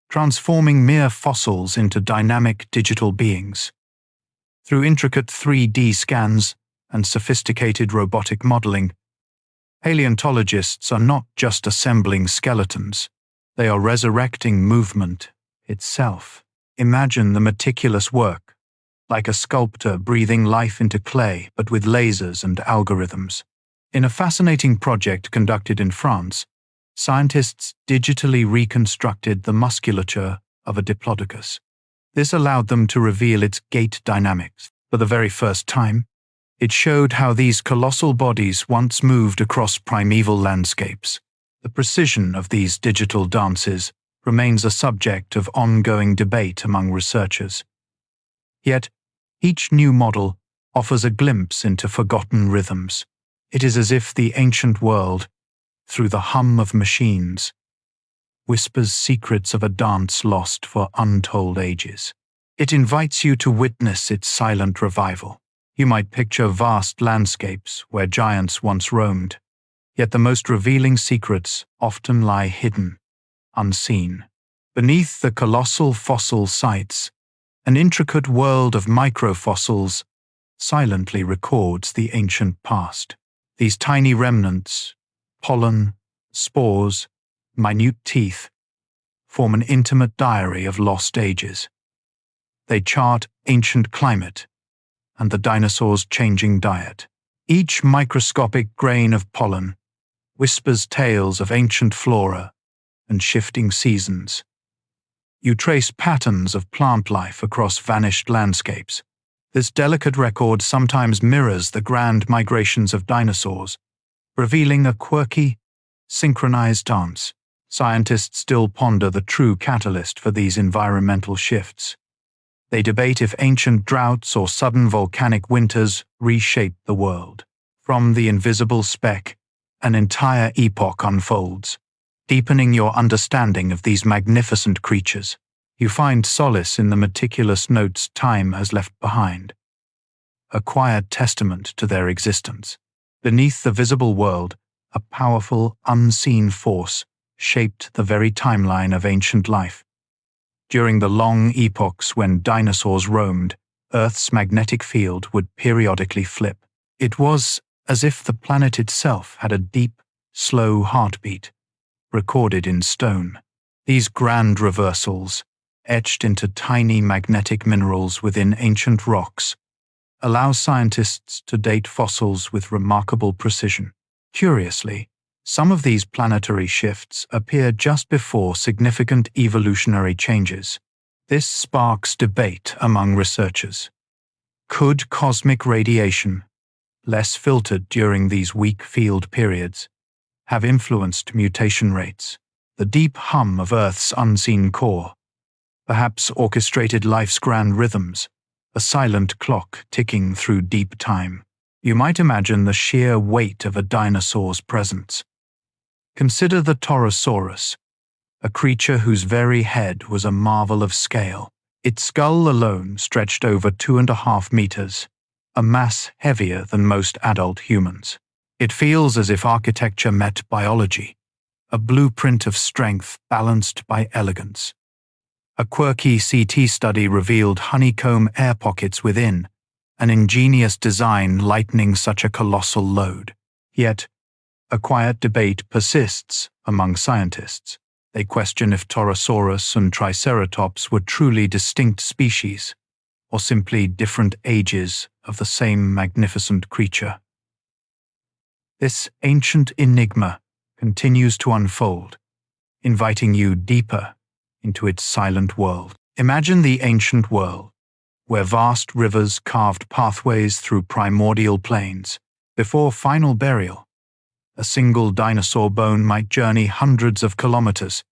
transforming mere fossils into dynamic digital beings. Through intricate 3D scans and sophisticated robotic modeling, paleontologists are not just assembling skeletons, they are resurrecting movement itself. Imagine the meticulous work, like a sculptor breathing life into clay but with lasers and algorithms. In a fascinating project conducted in France, scientists digitally reconstructed the musculature of a diplodocus. This allowed them to reveal its gait dynamics. For the very first time, it showed how these colossal bodies once moved across primeval landscapes. The precision of these digital dances remains a subject of ongoing debate among researchers. Yet, each new model offers a glimpse into forgotten rhythms. It is as if the ancient world, through the hum of machines, whispers secrets of a dance lost for untold ages. It invites you to witness its silent revival. You might picture vast landscapes where giants once roamed, yet the most revealing secrets often lie hidden, unseen. Beneath the colossal fossil sites, an intricate world of microfossils silently records the ancient past. These tiny remnants, pollen, spores, minute teeth, form an intimate diary of lost ages. They chart ancient climate and the dinosaurs' changing diet. Each microscopic grain of pollen whispers tales of ancient flora and shifting seasons. You trace patterns of plant life across vanished landscapes. This delicate record sometimes mirrors the grand migrations of dinosaurs, revealing a quirky, synchronized dance. Scientists still ponder the true catalyst for these environmental shifts. They debate if ancient droughts or sudden volcanic winters reshaped the world. From the invisible speck, an entire epoch unfolds. Deepening your understanding of these magnificent creatures, you find solace in the meticulous notes time has left behind, a quiet testament to their existence. Beneath the visible world, a powerful, unseen force shaped the very timeline of ancient life. During the long epochs when dinosaurs roamed, Earth's magnetic field would periodically flip. It was as if the planet itself had a deep, slow heartbeat, recorded in stone. These grand reversals, etched into tiny magnetic minerals within ancient rocks, allow scientists to date fossils with remarkable precision. Curiously, some of these planetary shifts appear just before significant evolutionary changes. This sparks debate among researchers. Could cosmic radiation, less filtered during these weak field periods, have influenced mutation rates? The deep hum of Earth's unseen core, perhaps orchestrated life's grand rhythms, a silent clock ticking through deep time. You might imagine the sheer weight of a dinosaur's presence. Consider the Torosaurus, a creature whose very head was a marvel of scale. Its skull alone stretched over 2.5 meters, a mass heavier than most adult humans. It feels as if architecture met biology, a blueprint of strength balanced by elegance. A quirky CT study revealed honeycomb air pockets within, an ingenious design lightening such a colossal load. Yet, a quiet debate persists among scientists. They question if Torosaurus and Triceratops were truly distinct species, or simply different ages of the same magnificent creature. This ancient enigma continues to unfold, inviting you deeper into its silent world. Imagine the ancient world, where vast rivers carved pathways through primordial plains. Before final burial, a single dinosaur bone might journey hundreds of kilometers,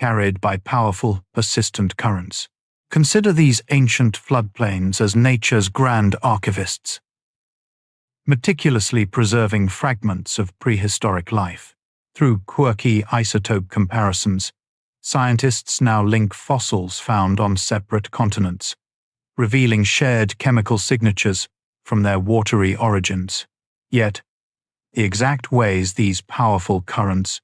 carried by powerful, persistent currents. Consider these ancient floodplains as nature's grand archivists, meticulously preserving fragments of prehistoric life. Through quirky isotope comparisons, scientists now link fossils found on separate continents, revealing shared chemical signatures from their watery origins. Yet, the exact ways these powerful currents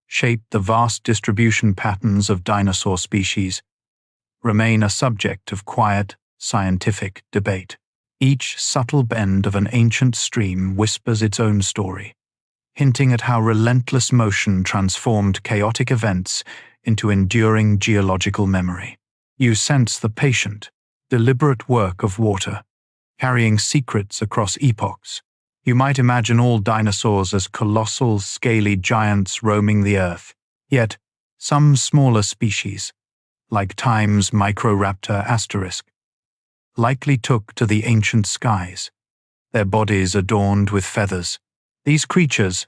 shaped the vast distribution patterns of dinosaur species remain a subject of quiet, scientific debate. Each subtle bend of an ancient stream whispers its own story, hinting at how relentless motion transformed chaotic events into enduring geological memory. You sense the patient, deliberate work of water, carrying secrets across epochs. You might imagine all dinosaurs as colossal, scaly giants roaming the earth. Yet, some smaller species, like Time's Microraptor asterisk, likely took to the ancient skies, their bodies adorned with feathers. These creatures,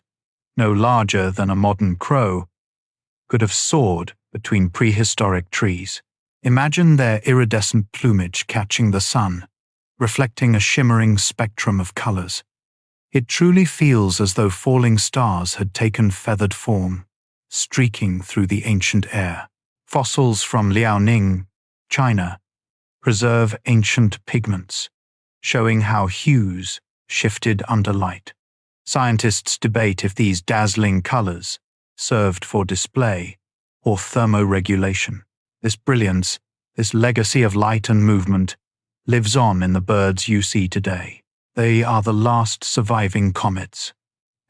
no larger than a modern crow, could have soared between prehistoric trees. Imagine their iridescent plumage catching the sun, reflecting a shimmering spectrum of colors. It truly feels as though falling stars had taken feathered form, streaking through the ancient air. Fossils from Liaoning, China, preserve ancient pigments, showing how hues shifted under light. Scientists debate if these dazzling colors served for display or thermoregulation. This brilliance, this legacy of light and movement, lives on in the birds you see today. They are the last surviving comets,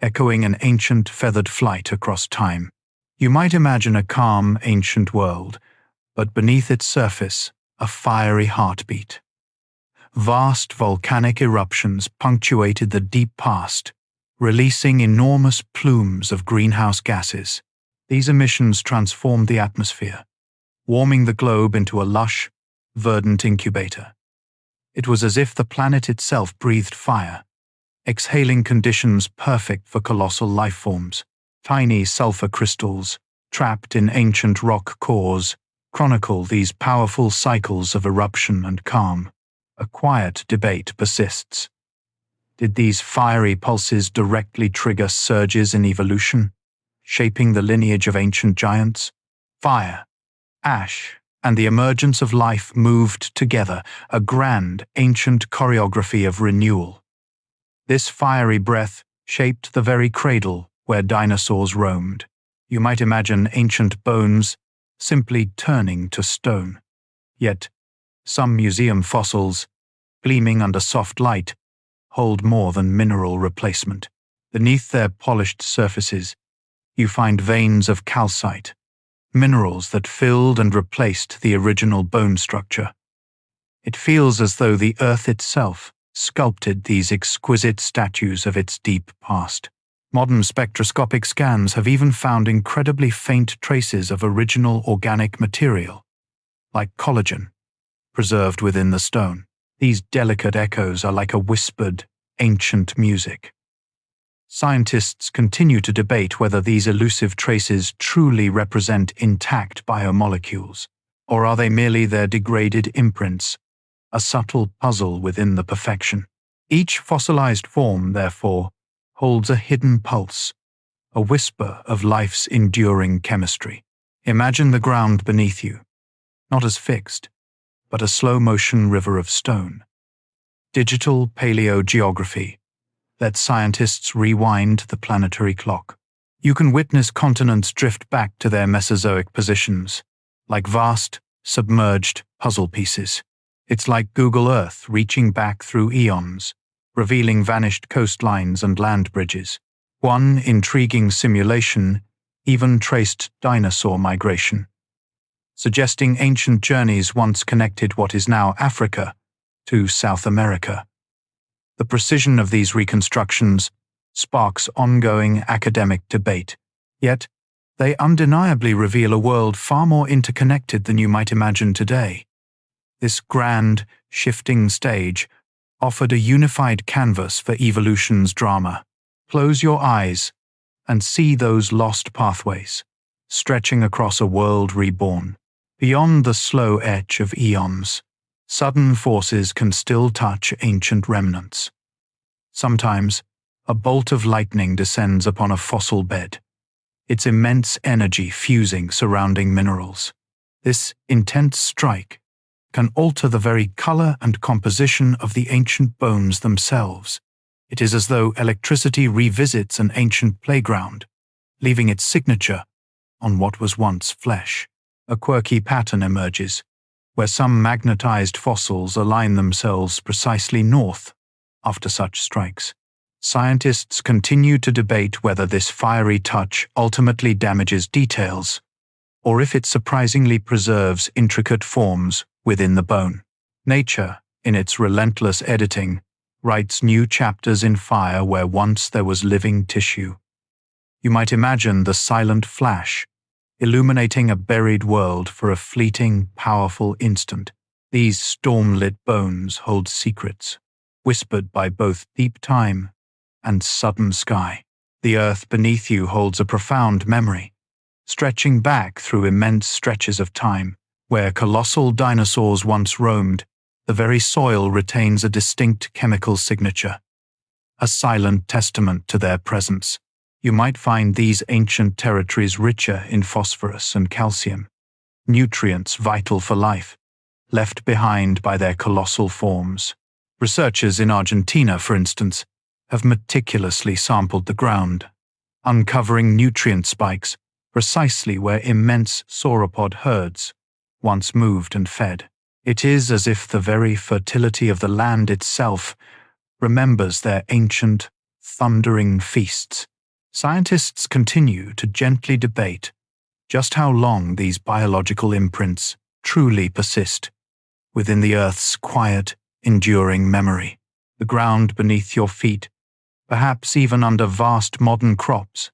echoing an ancient feathered flight across time. You might imagine a calm, ancient world, but beneath its surface, a fiery heartbeat. Vast volcanic eruptions punctuated the deep past, releasing enormous plumes of greenhouse gases. These emissions transformed the atmosphere, warming the globe into a lush, verdant incubator. It was as if the planet itself breathed fire, exhaling conditions perfect for colossal life forms. Tiny sulfur crystals, trapped in ancient rock cores, chronicle these powerful cycles of eruption and calm. A quiet debate persists. Did these fiery pulses directly trigger surges in evolution, shaping the lineage of ancient giants? Fire, ash, and the emergence of life moved together, a grand, ancient choreography of renewal. This fiery breath shaped the very cradle where dinosaurs roamed. You might imagine ancient bones simply turning to stone. Yet, some museum fossils, gleaming under soft light, hold more than mineral replacement. Beneath their polished surfaces, you find veins of calcite, minerals that filled and replaced the original bone structure. It feels as though the earth itself sculpted these exquisite statues of its deep past. Modern spectroscopic scans have even found incredibly faint traces of original organic material, like collagen, preserved within the stone. These delicate echoes are like a whispered, ancient music. Scientists continue to debate whether these elusive traces truly represent intact biomolecules, or are they merely their degraded imprints, a subtle puzzle within the perfection. Each fossilized form, therefore, holds a hidden pulse, a whisper of life's enduring chemistry. Imagine the ground beneath you, not as fixed, but a slow-motion river of stone. Digital paleogeography lets scientists rewind the planetary clock. You can witness continents drift back to their Mesozoic positions, like vast, submerged puzzle pieces. It's like Google Earth reaching back through eons, revealing vanished coastlines and land bridges. One intriguing simulation even traced dinosaur migration, suggesting ancient journeys once connected what is now Africa to South America. The precision of these reconstructions sparks ongoing academic debate, yet they undeniably reveal a world far more interconnected than you might imagine today. This grand, shifting stage offered a unified canvas for evolution's drama. Close your eyes and see those lost pathways, stretching across a world reborn. Beyond the slow etch of eons, sudden forces can still touch ancient remnants. Sometimes, a bolt of lightning descends upon a fossil bed, its immense energy fusing surrounding minerals. This intense strike can alter the very color and composition of the ancient bones themselves. It is as though electricity revisits an ancient playground, leaving its signature on what was once flesh. A quirky pattern emerges, where some magnetized fossils align themselves precisely north after such strikes. Scientists continue to debate whether this fiery touch ultimately damages details, or if it surprisingly preserves intricate forms within the bone. Nature, in its relentless editing, writes new chapters in fire where once there was living tissue. You might imagine the silent flash, illuminating a buried world for a fleeting, powerful instant. These storm-lit bones hold secrets, whispered by both deep time and sudden sky. The earth beneath you holds a profound memory, stretching back through immense stretches of time. Where colossal dinosaurs once roamed, the very soil retains a distinct chemical signature, a silent testament to their presence. You might find these ancient territories richer in phosphorus and calcium, nutrients vital for life, left behind by their colossal forms. Researchers in Argentina, for instance, have meticulously sampled the ground, uncovering nutrient spikes precisely where immense sauropod herds once moved and fed. It is as if the very fertility of the land itself remembers their ancient, thundering feasts. Scientists continue to gently debate just how long these biological imprints truly persist within the Earth's quiet, enduring memory. The ground beneath your feet, perhaps even under vast modern crops,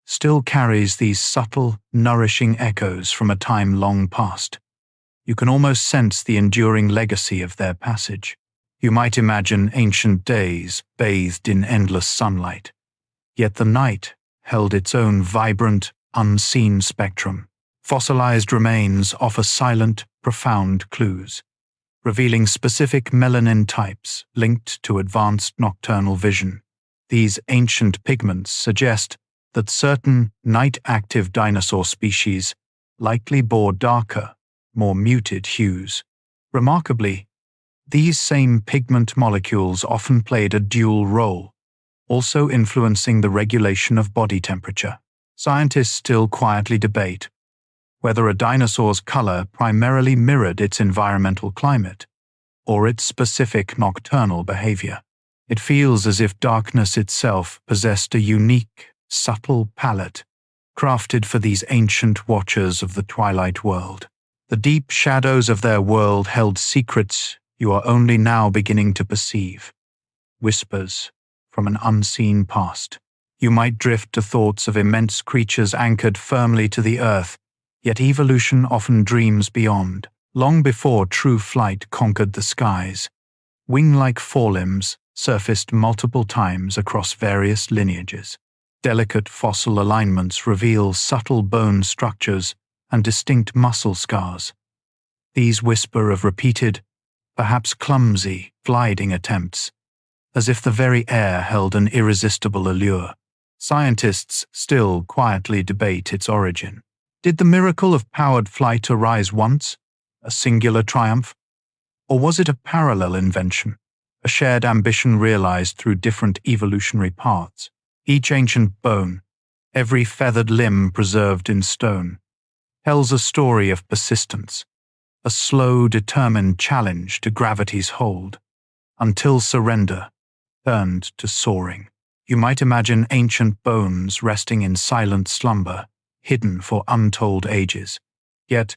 still carries these subtle, nourishing echoes from a time long past. You can almost sense the enduring legacy of their passage. You might imagine ancient days bathed in endless sunlight, yet the night held its own vibrant, unseen spectrum. Fossilized remains offer silent, profound clues, revealing specific melanin types linked to advanced nocturnal vision. These ancient pigments suggest that certain night-active dinosaur species likely bore darker, more muted hues. Remarkably, these same pigment molecules often played a dual role, also influencing the regulation of body temperature. Scientists still quietly debate whether a dinosaur's color primarily mirrored its environmental climate or its specific nocturnal behavior. It feels as if darkness itself possessed a unique, subtle palette crafted for these ancient watchers of the twilight world. The deep shadows of their world held secrets you are only now beginning to perceive, whispers from an unseen past. You might drift to thoughts of immense creatures anchored firmly to the earth, yet evolution often dreams beyond. Long before true flight conquered the skies, wing-like forelimbs surfaced multiple times across various lineages. Delicate fossil alignments reveal subtle bone structures and distinct muscle scars. These whisper of repeated, perhaps clumsy, gliding attempts, as if the very air held an irresistible allure. Scientists still quietly debate its origin. Did the miracle of powered flight arise once, a singular triumph? Or was it a parallel invention, a shared ambition realized through different evolutionary paths? Each ancient bone, every feathered limb preserved in stone, tells a story of persistence, a slow, determined challenge to gravity's hold, until surrender turned to soaring. You might imagine ancient bones resting in silent slumber, hidden for untold ages. Yet,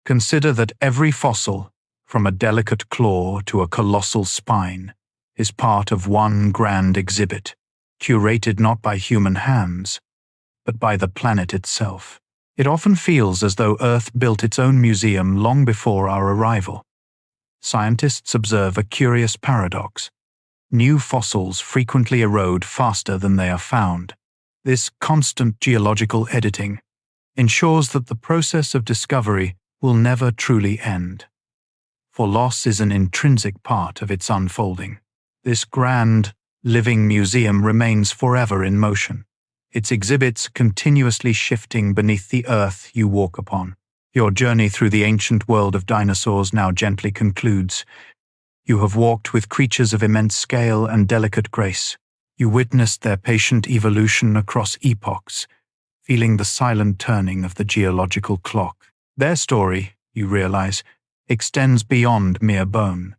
consider that every fossil, from a delicate claw to a colossal spine, is part of one grand exhibit, curated not by human hands, but by the planet itself. It often feels as though Earth built its own museum long before our arrival. Scientists observe a curious paradox. New fossils frequently erode faster than they are found. This constant geological editing ensures that the process of discovery will never truly end, for loss is an intrinsic part of its unfolding. This grand, living museum remains forever in motion, its exhibits continuously shifting beneath the earth you walk upon. Your journey through the ancient world of dinosaurs now gently concludes. You have walked with creatures of immense scale and delicate grace. You witnessed their patient evolution across epochs, feeling the silent turning of the geological clock. Their story, you realize, extends beyond mere bone.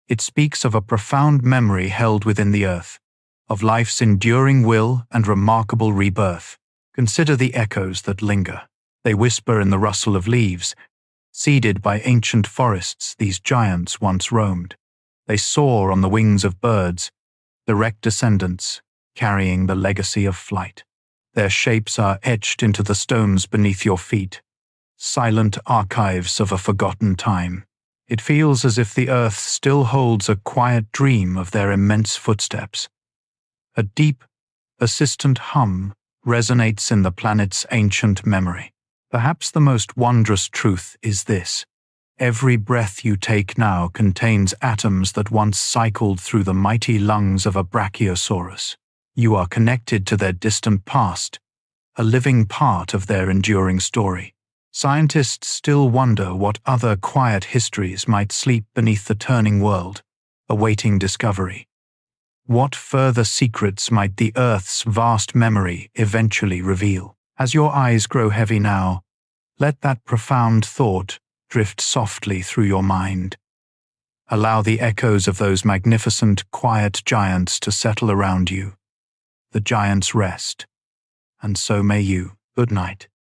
It speaks of a profound memory held within the earth, of life's enduring will and remarkable rebirth. Consider the echoes that linger. They whisper in the rustle of leaves. Seeded by ancient forests, these giants once roamed. They soar on the wings of birds, direct descendants, carrying the legacy of flight. Their shapes are etched into the stones beneath your feet, silent archives of a forgotten time. It feels as if the earth still holds a quiet dream of their immense footsteps. A deep, persistent hum resonates in the planet's ancient memory. Perhaps the most wondrous truth is this. Every breath you take now contains atoms that once cycled through the mighty lungs of a brachiosaurus. You are connected to their distant past, a living part of their enduring story. Scientists still wonder what other quiet histories might sleep beneath the turning world, awaiting discovery. What further secrets might the Earth's vast memory eventually reveal? As your eyes grow heavy now, let that profound thought drift softly through your mind. Allow the echoes of those magnificent, quiet giants to settle around you. The giants rest, and so may you. Good night.